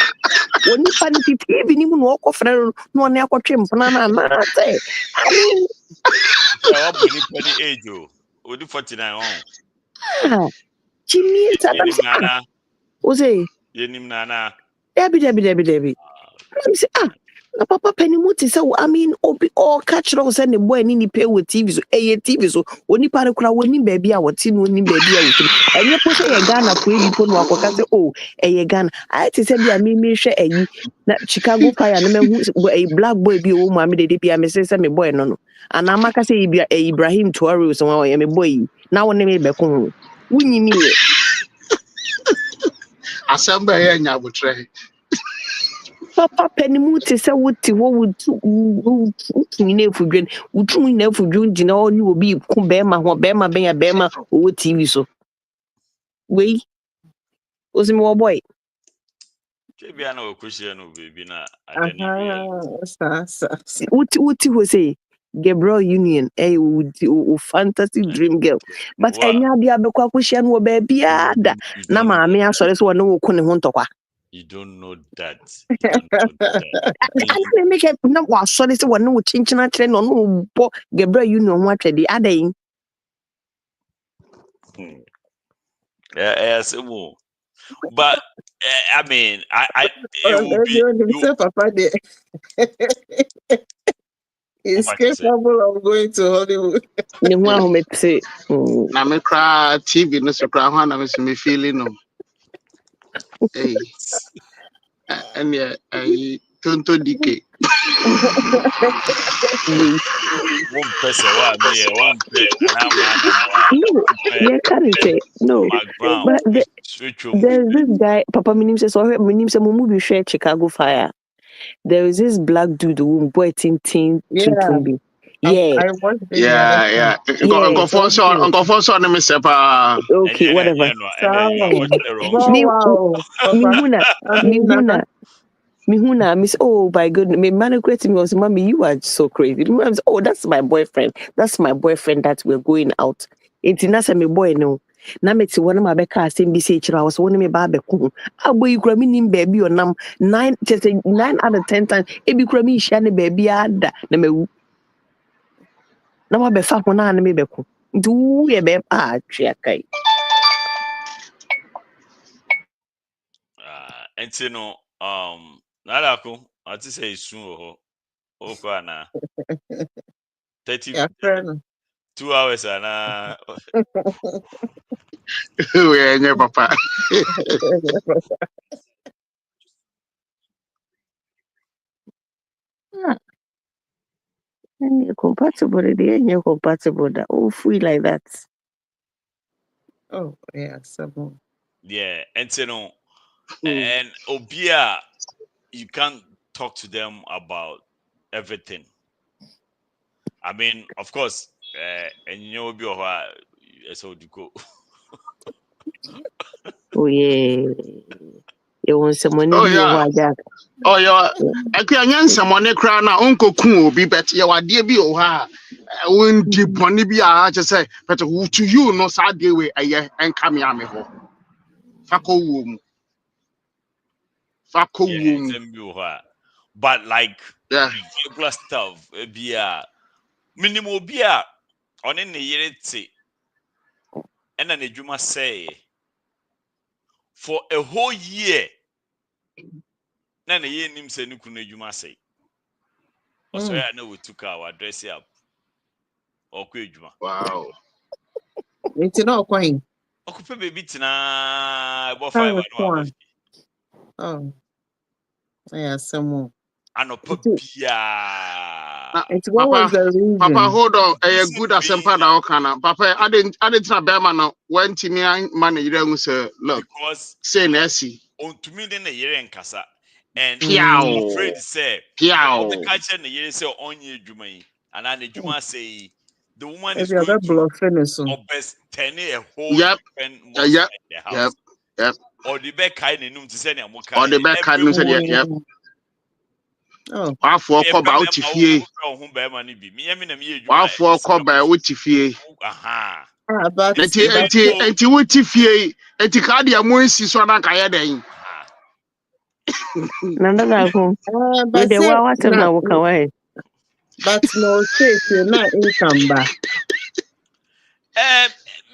when you fan the TV ni mu no ko frɛ no na akɔtwe mpana na say I mean what money penny age o di 49 Jimmy Sadam say yenim nana Debbie. Let me say, na papa penimu ti say, I mean, obi all catch us and the boy ni pay with TV so TV so oni pare kura woni baby a woti no ni baby a woti. Enye po say ye Ghana po ebi po no akoka say oh ye Ghana. I ti say bia me hwe ayi na Chicago Fire na me hu a black boy bi o mu amede de bia me say me boy no. Ana maka say bia Ibrahim Tuare so wa ye me boy. Na woni me be ko. Wunyi mi ye. Assemble here in Yabutre. Papa penimu ti say wuti wo wutu ni efudwen wutu ni efudwen jina oni obi ku bema ho bema o TV so we osimi wo boy Kebia na okushia no baby na adani wuti ho say Gabriel Union o fantasy dream girl but enya dia bekwa akushia no ba bia da na maame asore so no wo ku ne ho ntokwa. You don't know that. I don't make it no was sorry so one no chinchina trend no bo Gabriel Union ho atwede adan. Yes, but I mean, it will be. Papa is capable of going to Hollywood. Ni ho ahomete. Na me cry TV no so cry ho na me feeling no. Hey. And yeah, I tonto dike. One person, what me, one No, yeah, can't say no. But there's this guy, Papa Minim says, or Minim say, movie share Chicago Fire. There is this black dude who boy tin. Yeah. I watched it. Yeah. Uncle Fonso na me sepa. Okay, whatever. Mihuna, Miss. Oh my goodness, me man created me was mommy. You are so crazy. Oh, that's my boyfriend. That's my boyfriend that we're going out. It's not me boy no. Na me ti one my beka asem bi say chira was one me ba be ko. Aboy kura me nim baby or nam 9 out of 10 times. E bi kura me hia ne baby ada na me na ma be fa ho na me be ko. Ndu ye be pa atwa kai. And no, Nalako, I just say soon. Okay, na 2 hours and We nye papa. Compatible, you're compatible. That all free like that. Oh, yeah, so Yeah, and you know, and Obia, you can't talk to them about everything. I mean, of course, and you know, Obia, so to go. Oh yeah. You want someone Oh to be yeah. a Jack. Oh yeah. Akwa nyansa money kra na onkoku obi bet ye wade bi o ha. Wondi boni bi a che say but to you no sa de we eye enka me ame ho. Fako wo mu. Fako Yeah, wo it's mu. a mule, but like Yeah. regular stuff, Obia, minimum Obia, on any year, and then you must say for a whole year. Nana ye nim se nukunu adwuma sei. Oso ya na we took our dress up or kwe adwuma. Wow. It's not quite. Okupe baby tina about 5 Oh, anu abafi. oh, yeah, some more. Anopa Na, bia. It's what was Papa, the Papa, reason? hold on. A Reason good as being that okana. Papa, I didn't na bema no when timi man you say look, because say nesi. on to me then the year en kasa and he's Piao. afraid to say Piao. obeka che na year say onye adwuma yi and an adwuma say the woman is Maybe going other to bluffing so. obes ten a whole Yep. different monster Yep. in the Yep. house. Yep. Or the back kind of to send a Or the mukai back card no said yep. Oh, Wafo me ko pe ba me ma wo utifie. ho be ma ni bi me na me adwuma Wafo ko ba utifie. aha but Enti even but enti though enti utifie. Enti ka dia mo nsi so na ka ye den. aha Nanda Gaku. With but the say what of na now walk away. but no say na income ba.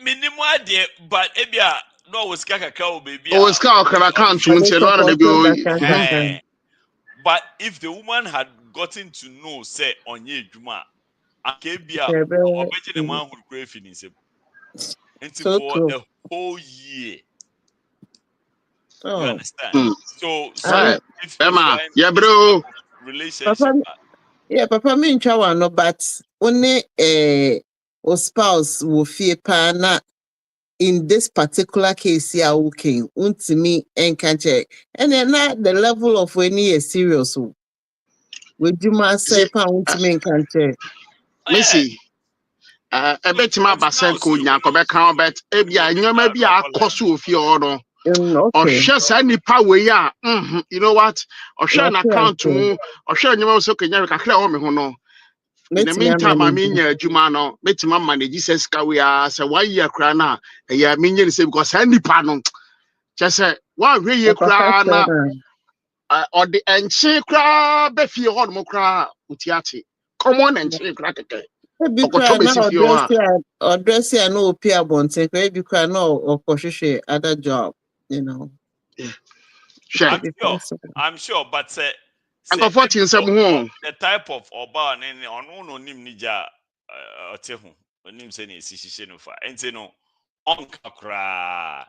minimum ade but ebia no was kaka ka baby O ska okra account I unti just no na de supported that bi. kind. but if the woman had gotten to know say onye adwuma akebia obeje ne man hu kura fi ni nsem nti So for true. a whole year. You Oh, understand? So I if you Emma, are in yeah this type bro. of relationship, Papa, yeah, Papa me ncha no, but only o spouse will fear pana in this particular case here okay untimi enkanche and then not the level of when he is serious would you must say See, pa untimi enkanche yeah. Missy. Ebetima But now, abasen so ko nya ko be kan bet ebia nyoma bi akoso ofi odo okay ohwe sa nipa we ya you know what ohwe na what you account say mu ohwe nyoma so kenya kakra ho me ho no in the let me meantime I manage mean adwuma no betima manage Jesus ka we ya say why year kra na ya me nye say because sa nipa no che say wa hwe ye Papa kra na said or the enche kra be fie ho no kra utiate common enche kra keke be okoto cry be now si fie ho a or dress here no pay abonte be cry no or koshishe other job you know hwe to be sure, possible I'm sure, but say ankofo maybe tin nsem ho the type of oba and no nim nija ote ho onim say na esishishe no fa enti no onka kra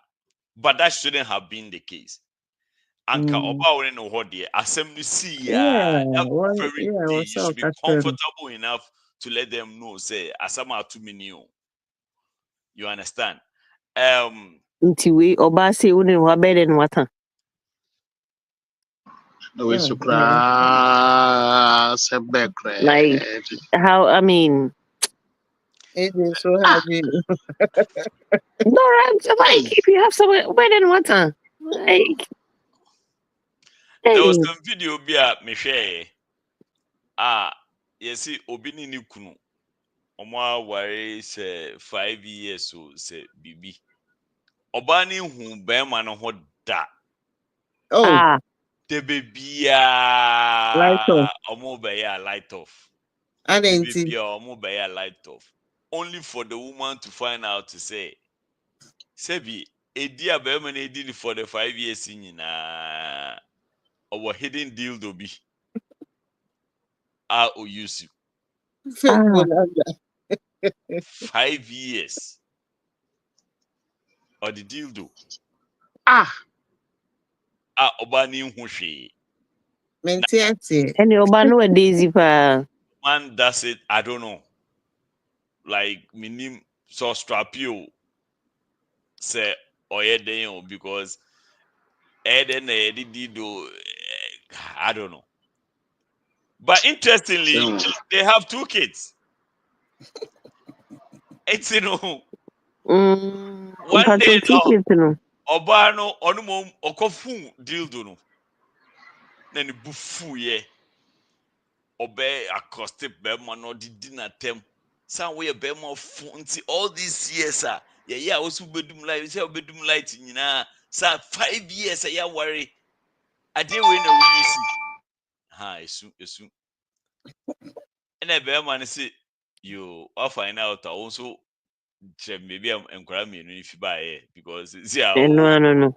but that shouldn't have been the case. Anka oba woni no ho de asem no see ya every yeah day what's you should up be catching comfortable enough to let them know say asam atu mini. You understand? Until we obasi wouldn't have better than what. no we so yeah kra se bekre Like how I mean it is so ah happy no I'm just like hey if you have someone better than what like There was hey some video be a me share. Yes, obi ni ni kunu. Omo aware say 5 years so say bibi. Oba ni hu be ma no ho da. oh ah The baby light off omo be ya light off. I The didn't baby omo be ya light off. Only for the woman to find out to say, Sebi, edi a be ma na edi for the 5 years nyina. Our hidden deal do be. O use you. fake ah bonanza 5 years. Or the deal do. ah Oba ni hu hwee. mentiate and your banu a daisy pa Man does it, I don't know. Like minim so strap you say or because Eden do I don't know. But interestingly, they have 2 kids. It's one day Obano onumom okofu dildo no. Then bufu ye. Obe acoustic bema no didi na tem. Some way bema fonti all these years yeah also bedum light say bedum light nyina sa 5 years ya worry ade we na we see ha esu and e bema say you all find out also maybe I'm encouraging me if you buy it because see No.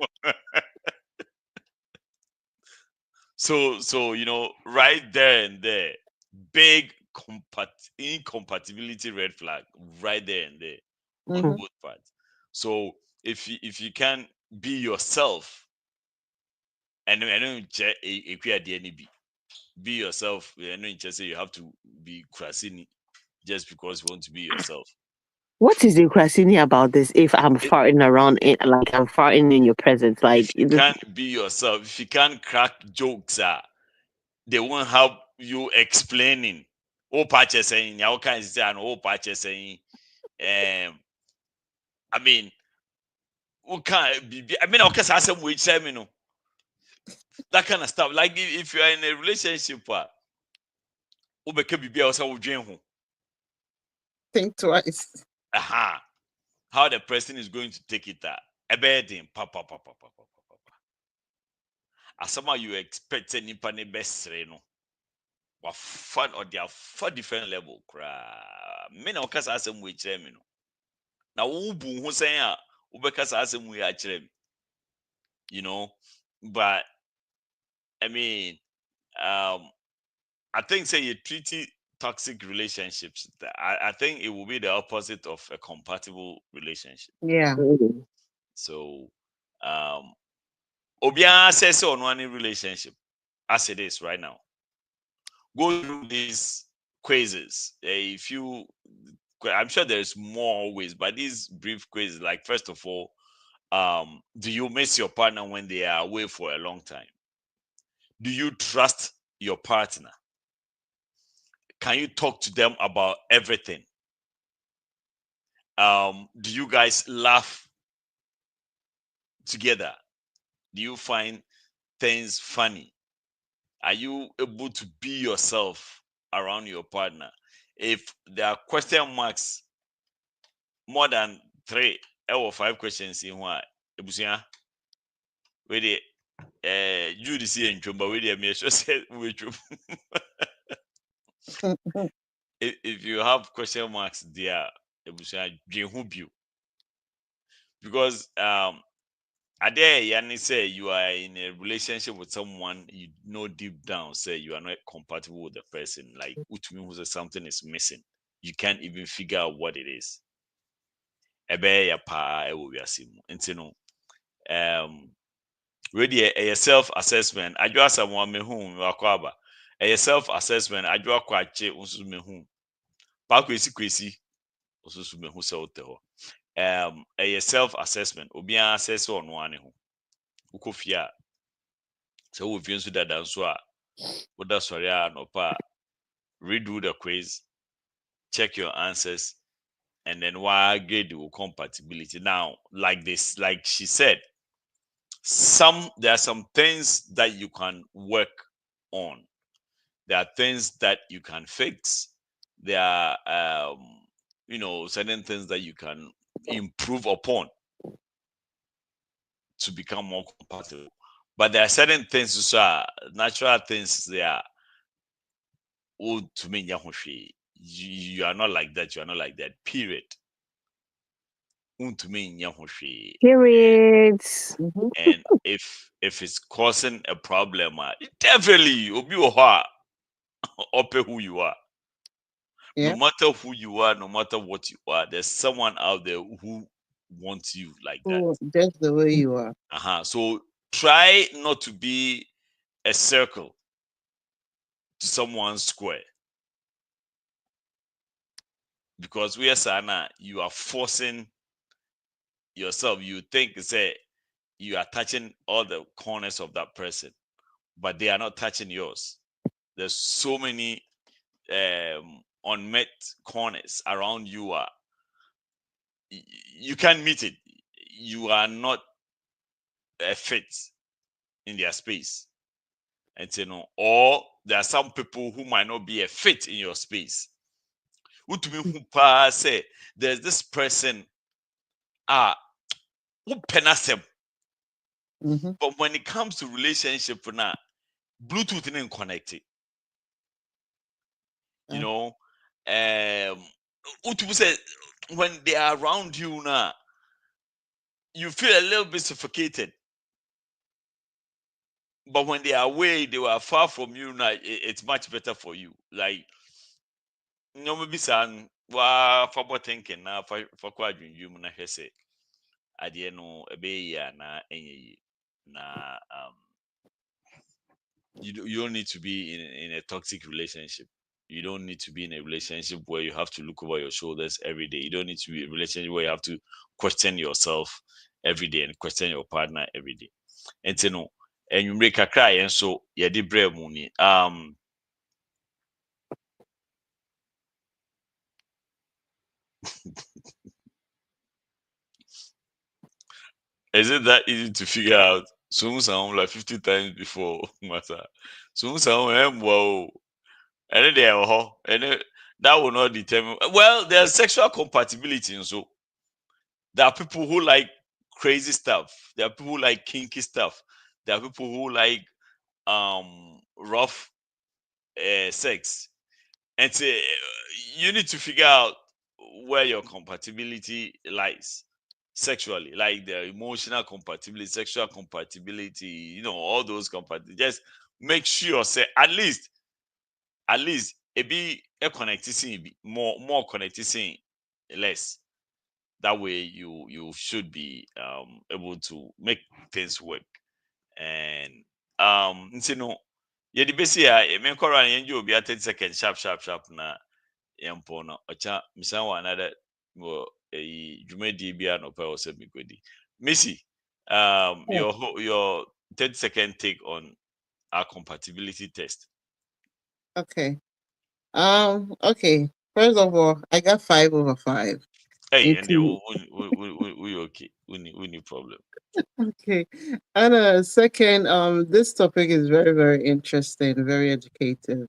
so right there and there big incompatibility red flag right there and there on both parts. So if you can be yourself and I know be yourself, I know just say you have to be crasini just because you want to be yourself. What is the crasini about this? If I'm farting around it, like I'm farting in your presence, like if you can't be yourself, if you can't crack jokes, they won't help you explaining. Oh, patches saying, yeah, what kind of saying, oh, patches saying, I mean, what can't be, I mean, okay, so I said, which say, you know, that kind of stuff. Like if you are in a relationship, Think twice. How the person is going to take it, a bad thing, papa. As somehow you expect any penny best, or fun or they are 4 different level. Me na okasa asem we kire me no. Na wo bu ho sen a wo bekasa asem we a kire me. But I mean, I think say you treating toxic relationships. I think it will be the opposite of a compatible relationship. Yeah. So, Obiara says on one relationship as it is right now. Go through these quizzes. I'm sure there's more ways, but these brief quizzes, like first of all, do you miss your partner when they are away for a long time? Do you trust your partner? Can you talk to them about everything? Do you guys laugh together? Do you find things funny? Are you able to be yourself around your partner? If there are question marks more than 3 or 5 questions in one, ebusia, where the Judy see in Chumba, where the me said if you have question marks there, ebusia, because Ade Yani say you are in a relationship with someone you know deep down say you are not compatible with the person, like which means something is missing. You can't even figure out what it is. Ebe ya pa ewo wiase mu. Nti no ready a self-assessment. Adwo asam me hu wakwaba. A self-assessment adwo akwache unsu me hu. Pa kwesi unsu me hu se wote ho. A self-assessment. Obi an assess ono ane ho. Ukofia so wo fi nso dada nso a woda sɔre a nɔpa redo the quiz, check your answers, and then why grade the compatibility. Now, like she said, there are some things that you can work on. There are things that you can fix. There are certain things that you can improve upon to become more compatible. But there are certain things which are natural things there. To me, you are not like that. You are not like that. Period. To me, periods. and if it's causing a problem, definitely you'll be who you are. Yeah. No matter who you are, no matter what you are, there's someone out there who wants you like that. Just the way you are. So try not to be a circle to someone's square. Because we are Sana, you are forcing yourself, you think say you are touching all the corners of that person, but they are not touching yours. There's so many unmet corners around you. You can't meet it. You are not a fit in their space, and or there are some people who might not be a fit in your space. Say there's this person who penasem, but when it comes to relationship now, Bluetooth isn't connected. You know, say when they are around you now, you feel a little bit suffocated. But when they are away, they were far from you now, it's much better for you. Like, maybe son, for thinking now, for quite you, na say, I didn't know a baby na you don't need to be in a toxic relationship. You don't need to be in a relationship where you have to look over your shoulders every day. You don't need to be in a relationship where you have to question yourself every day and question your partner every day. And and you make a cry, and so yeah, the brave money. Is it that easy to figure out? Soon sound like 50 times before matter. Soon sound wow. And then they are and that will not determine. Well, there's sexual compatibility, and so there are people who like crazy stuff. There are people who like kinky stuff. There are people who like rough sex. And you need to figure out where your compatibility lies sexually, like the emotional compatibility, sexual compatibility, all those compatibility. Just make sure say at least it be a connecting more connecting less. That way you should be able to make things work. And yeah, the basic me kora na obi 30 seconds sharp na yempo no ocha misan wa another wo dwumadi bia no pa wose mikodi. Missy, your 30-second take on our compatibility test. Okay. Okay. First of all, I got 5/5. Hey, and we okay. We need problem. Okay. And second, this topic is very, very interesting, very educative.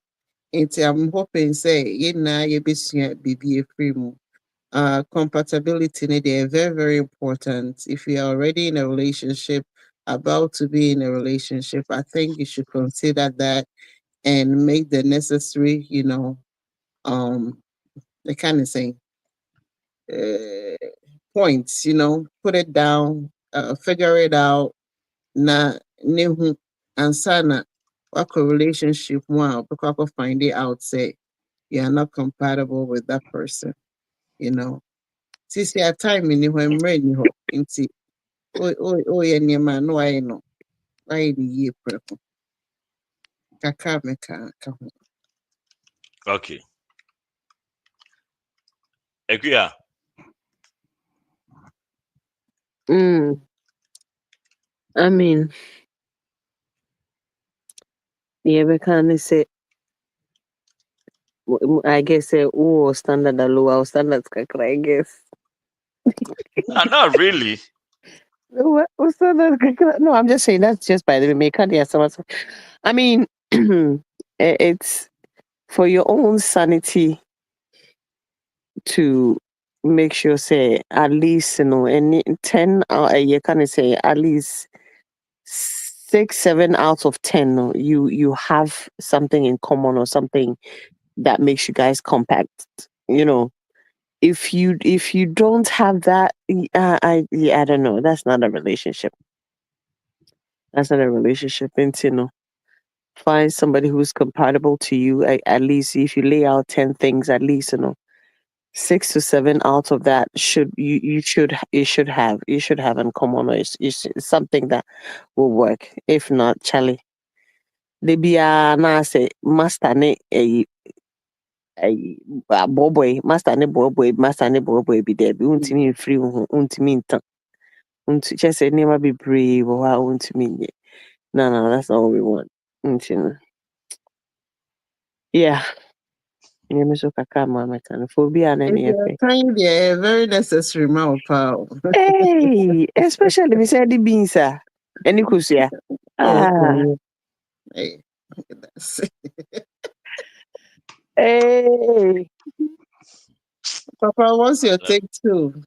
I'm hoping say you be free. Compatibility they are very, very important. If you are already in a relationship, about to be in a relationship, I think you should consider that and make the necessary, the kind of saying points, put it down, figure it out. Na nehu ansana wako relationship one because find it out say you are not compatible with that person. Since your time in when ready ho inti ye niema no I know why the ye prepo kaka meka ka ho. Okay. Ekuya. I mean, yeah, we can say, I guess, standard or lower standards, I guess. Not really. No, I'm just saying that's just by the way. I mean, it's for your own sanity to make sure, say, at least, any 10, you can say at least 6, 7 out of 10, no, you have something in common or something that makes you guys compact. If you don't have that, I don't know. That's not a relationship. That's not a relationship. And find somebody who's compatible to you. At least if you lay out 10 things, at least 6 to 7 out of that you should have in common, or it's something that will work. If not, Charlie, they be na say master ne boy master ne boy be there be untimi free untimi ntan just say never be brave or I want to mean it. No, that's not what we want. Yeah. Yeah, me so kaka mama can phobia na If me you're fe. trying, they're very necessary, my power. Hey, especially me say the beans any kusia. Ah, Okay. Hey, that's hey. Papa, what's your take too?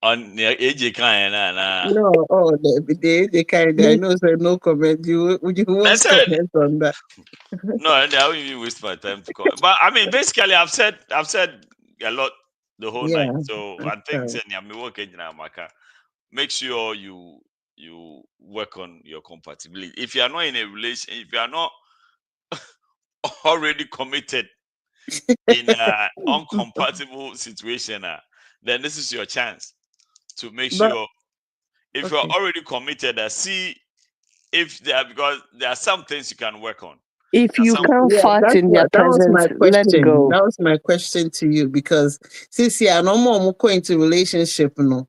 On the AJ kind na. No, oh, they kind. I know, so no comment. You I won't said comment on that. no, I won't even waste my time to call. But I mean, basically, I've said a lot the whole night. Yeah, So that's I think right. make sure you work on your compatibility. If you are not in a relation, if you are not already committed in an uncompatible situation, then this is your chance to make But sure. If you are okay. already committed, see if there are, because there are some things you can work on. If There are you some can't Yeah, fart that's in their what that was presence, my let it question. go. That was my question to you because since yeah, no more going into relationship, no,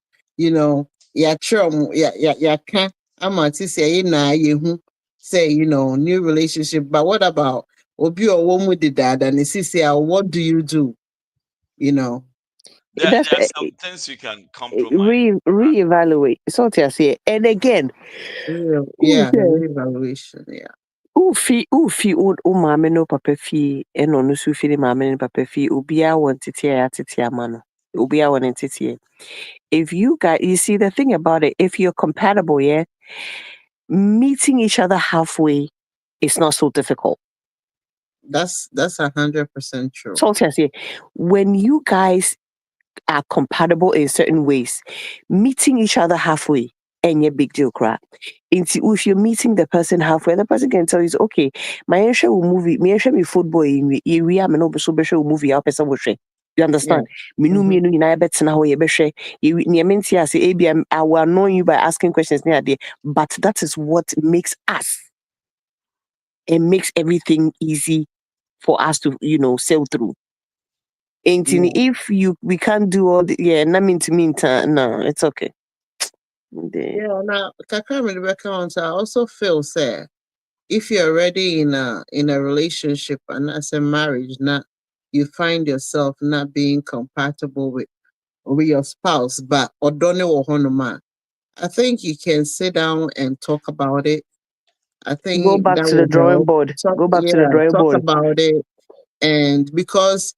yeah, true, yeah, can I'm at say na you say new relationship, but what about obi or woman did that and what do you do? You know, there That's are some things you can compromise. reevaluate. So what I say, and again, yeah, reevaluation, yeah. Ufi o maame no papa fie ɛna ɔno nso fi ne maame no papa fie obiara wɔ ntete a yɛatete ama no obiara wɔ ne ntete. If you guys, you see the thing about it, if you're compatible, yeah, meeting each other halfway is not so difficult. That's 100% true. So what I say, when you guys are compatible in certain ways, meeting each other halfway and a big deal crap. If you're meeting the person halfway, the person can tell you, okay, my show movie, me show me football in we am no so show movie out person will share. You Yeah. understand? Me no me no you bet na how you be share. You menti as ABM I will annoy you by asking questions near there. But that is what makes us. It makes everything easy for us to, sail through. And Yeah. if we can't do all the not mean to mean no, it's okay. Yeah, now Kaka Rebecca I also feel say if you're already in a relationship and as a marriage, not you find yourself not being compatible with your spouse, but odone or honoma, I think you can sit down and talk about it. I Go think back that to the will drawing help. board. Talk, Go back to the yeah, drawing talk board. about it. And because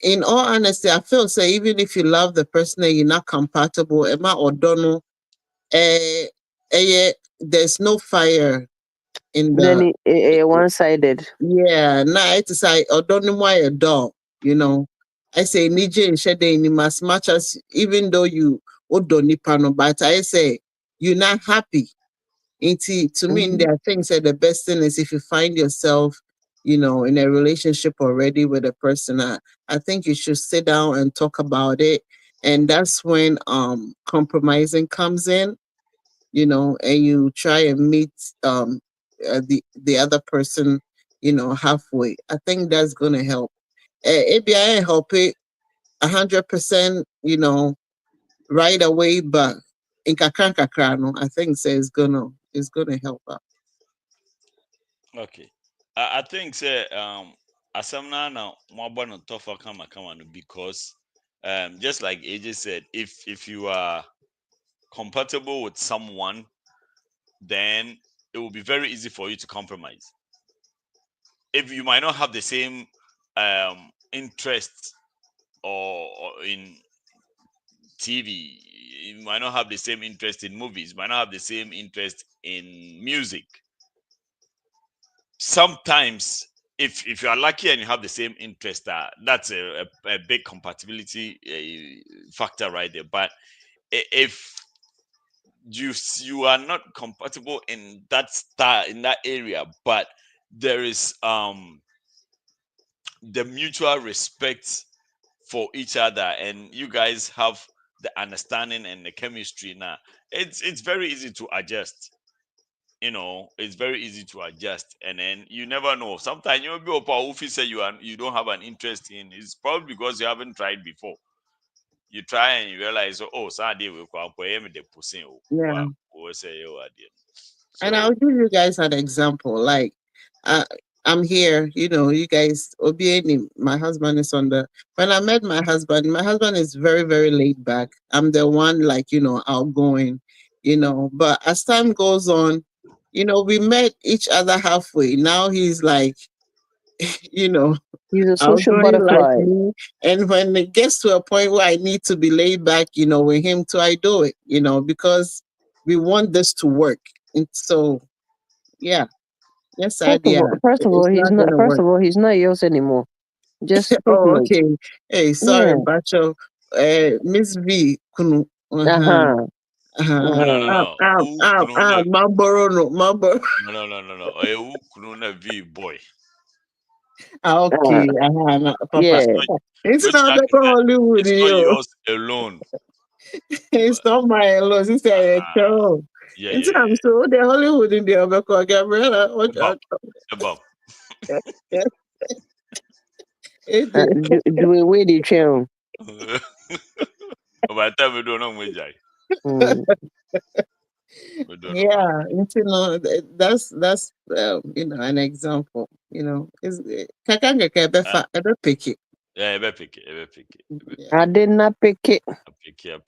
in all honesty, I feel say even if you love the person and you're not compatible, Emma or Dono, there's no fire in the Then one-sided. yeah. Now it's like or don't know why a dog, I say nije and shade as much as even though you don't pano, but I say you're not happy. To me, there are things that the best thing is if you find yourself, in a relationship already with a person, I think you should sit down and talk about it. And that's when compromising comes in, and you try and meet the other person, halfway. I think that's gonna help. Maybe I ain't help it 100%, right away, but in kakran kakran, no, I think say it's gonna help out. Okay. I think say asam na mwaba no tougher kama no because just like AJ said, if you are compatible with someone, then it will be very easy for you to compromise. If you might not have the same interests or in TV, you might not have the same interest in movies, might not have the same interest in music. Sometimes if you are lucky and you have the same interest, that's a big compatibility factor right there. But if you are not compatible in that area, but there is the mutual respect for each other and you guys have the understanding and the chemistry, now it's very easy to adjust. It's very easy to adjust, and then you never know. Sometimes you'll be a say you don't have an interest in. It's probably because you haven't tried before. you try and you realize, oh, Sunday we come for him the pussy. Yeah. Wow, say you are there. And I'll give you guys an example. Like, I'm here, you guys, Obieni, my husband is on the. When I met my husband is very, very laid back. I'm the one, like, outgoing, But as time goes on, we met each other halfway. Now he's like, He's a social outgoing like butterfly. me. And when it gets to a point where I need to be laid back, with him too, I do it, because we want this to work. And so, yeah. Yes, idea. First of all, It's he's not not. gonna First work. of all, he's not yours anymore. Just take Oh, note. okay. Hey, sorry, Yeah. Bacho. Miss V, Kunu. Uh-huh. Maboro, no, Maboro. No. A V boy. Okay, Papa. Yeah. It's Which not the Hollywood, it's not yo. yours alone. It's not my loss. It's a show. Yeah. I'm so the Hollywood in the other Gabriela. Above. Do away the channel. By the time we don't know which guy. Yeah, that's an example. Is kakanga kebefa ebe pick it. Yeah, ebe pick it. I did not pick it. Pick it.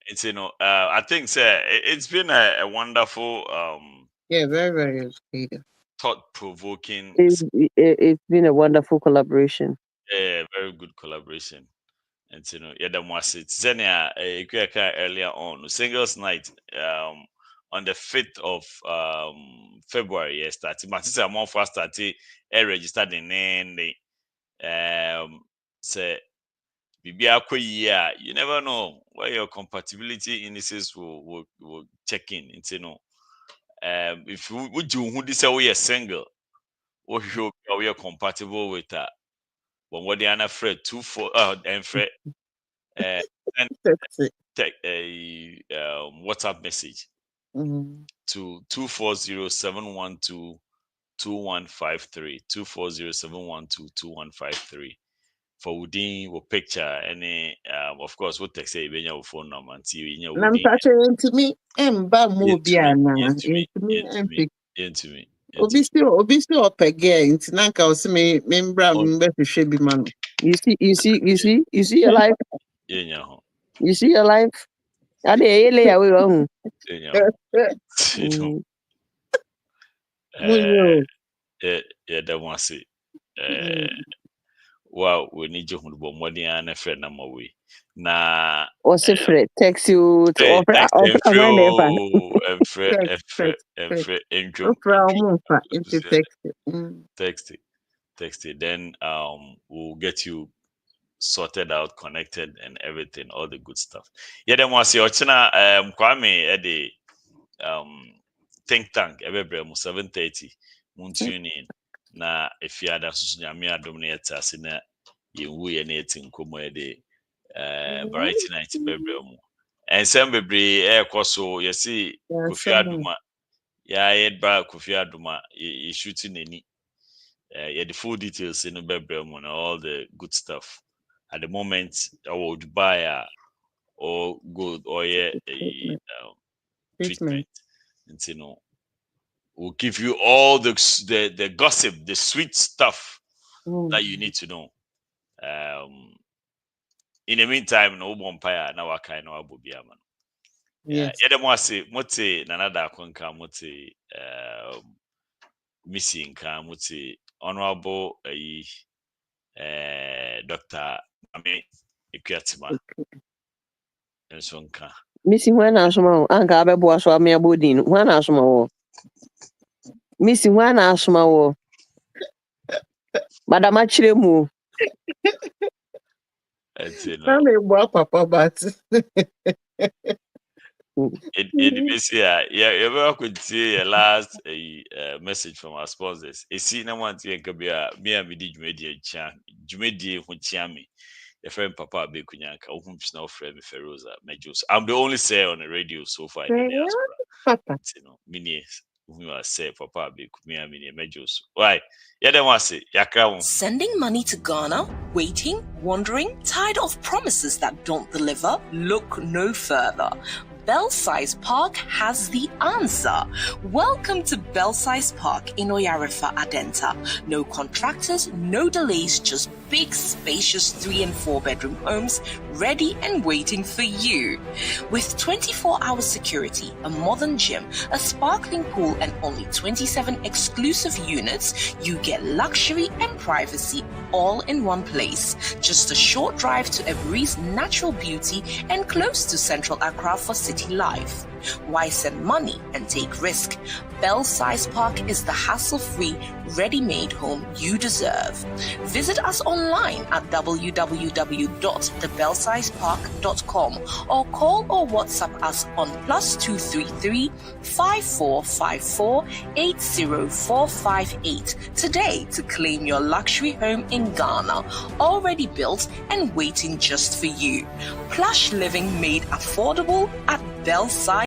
It's I think it's been a wonderful Yeah, very, very educative. thought-provoking. It's been a wonderful collaboration. Yeah, very good collaboration. And the was it. Zenia earlier on singles night on the 5th of February. Yes, starting. But since I'm on fast starting, registered in the say maybe you never know where your compatibility indices will check in. If would you who this we are single, or we are compatible with that. But what they are afraid 24 and Fred and take a WhatsApp message to 240-712-2153 240-712-2153 for within your picture any of course what text say your phone number until you Nam touching to me, emba mubiana, into me. Obisi opege, into nanka osime membra mbe shebi mano. You see your life. Yeah. You see your life. I did a away on. Yeah, that one see. Wow, we need you to be more than a friend number we. Na what's it Fred? Text you to offer text it. Then we'll get you sorted out, connected, and everything, all the good stuff. Yeah, then once you're Kwame at the think tank every 7:30 moon tune in. Na if you had a Susanyami dominate us in a you and it in Como de variety night bebremu. And some baby air so you see Kofi Aduma. Yeah, head back Kofi Aduma you shooting any yeah, the full details in the bebremu and all the good stuff. At the moment, I would buy or good or treatment. And we'll give you all the gossip, the sweet stuff that you need to know. In the meantime, no bumpire now I kind of abu biaman. Yeah, the mwase mote nanada kwanka mote Missy nka mote honorable Dr. Mame Ekuatima. Nso nka. Missy when I small anka abebo so amia bodin when I small Missy when I small Madam Achiremu. Papa but yeah, could see a last message from our sponsors. A senior one to me and me did media chan, Jumedi Hunchiami, a friend Papa Abeeku Nyanka, whom's now friend Feroza Majus. I'm the only say on the radio so far in the diaspora. Papa. Mini We must say Papa Abeeku me amini majors. Why? Yeah, they want say yakra. Sending money to Ghana? Waiting? Wondering? Tired of promises that don't deliver? Look no further. Belsize Park has the answer. Welcome to Belsize Park in Oyarifa, Adenta. No contractors, no delays, just big, spacious 3 and 4 bedroom homes ready and waiting for you. With 24-hour security, a modern gym, a sparkling pool, and only 27 exclusive units, you get luxury and privacy all in one place. Just a short drive to Ebree's natural beauty and close to Central Accra for city life. Why send money and take risk? Belsize Park is the hassle-free, ready-made home you deserve. Visit us online at www.thebelsizepark.com or call or WhatsApp us on +233 5454 80458 today to claim your luxury home in Ghana, already built and waiting just for you. Plush living made affordable at Belsize.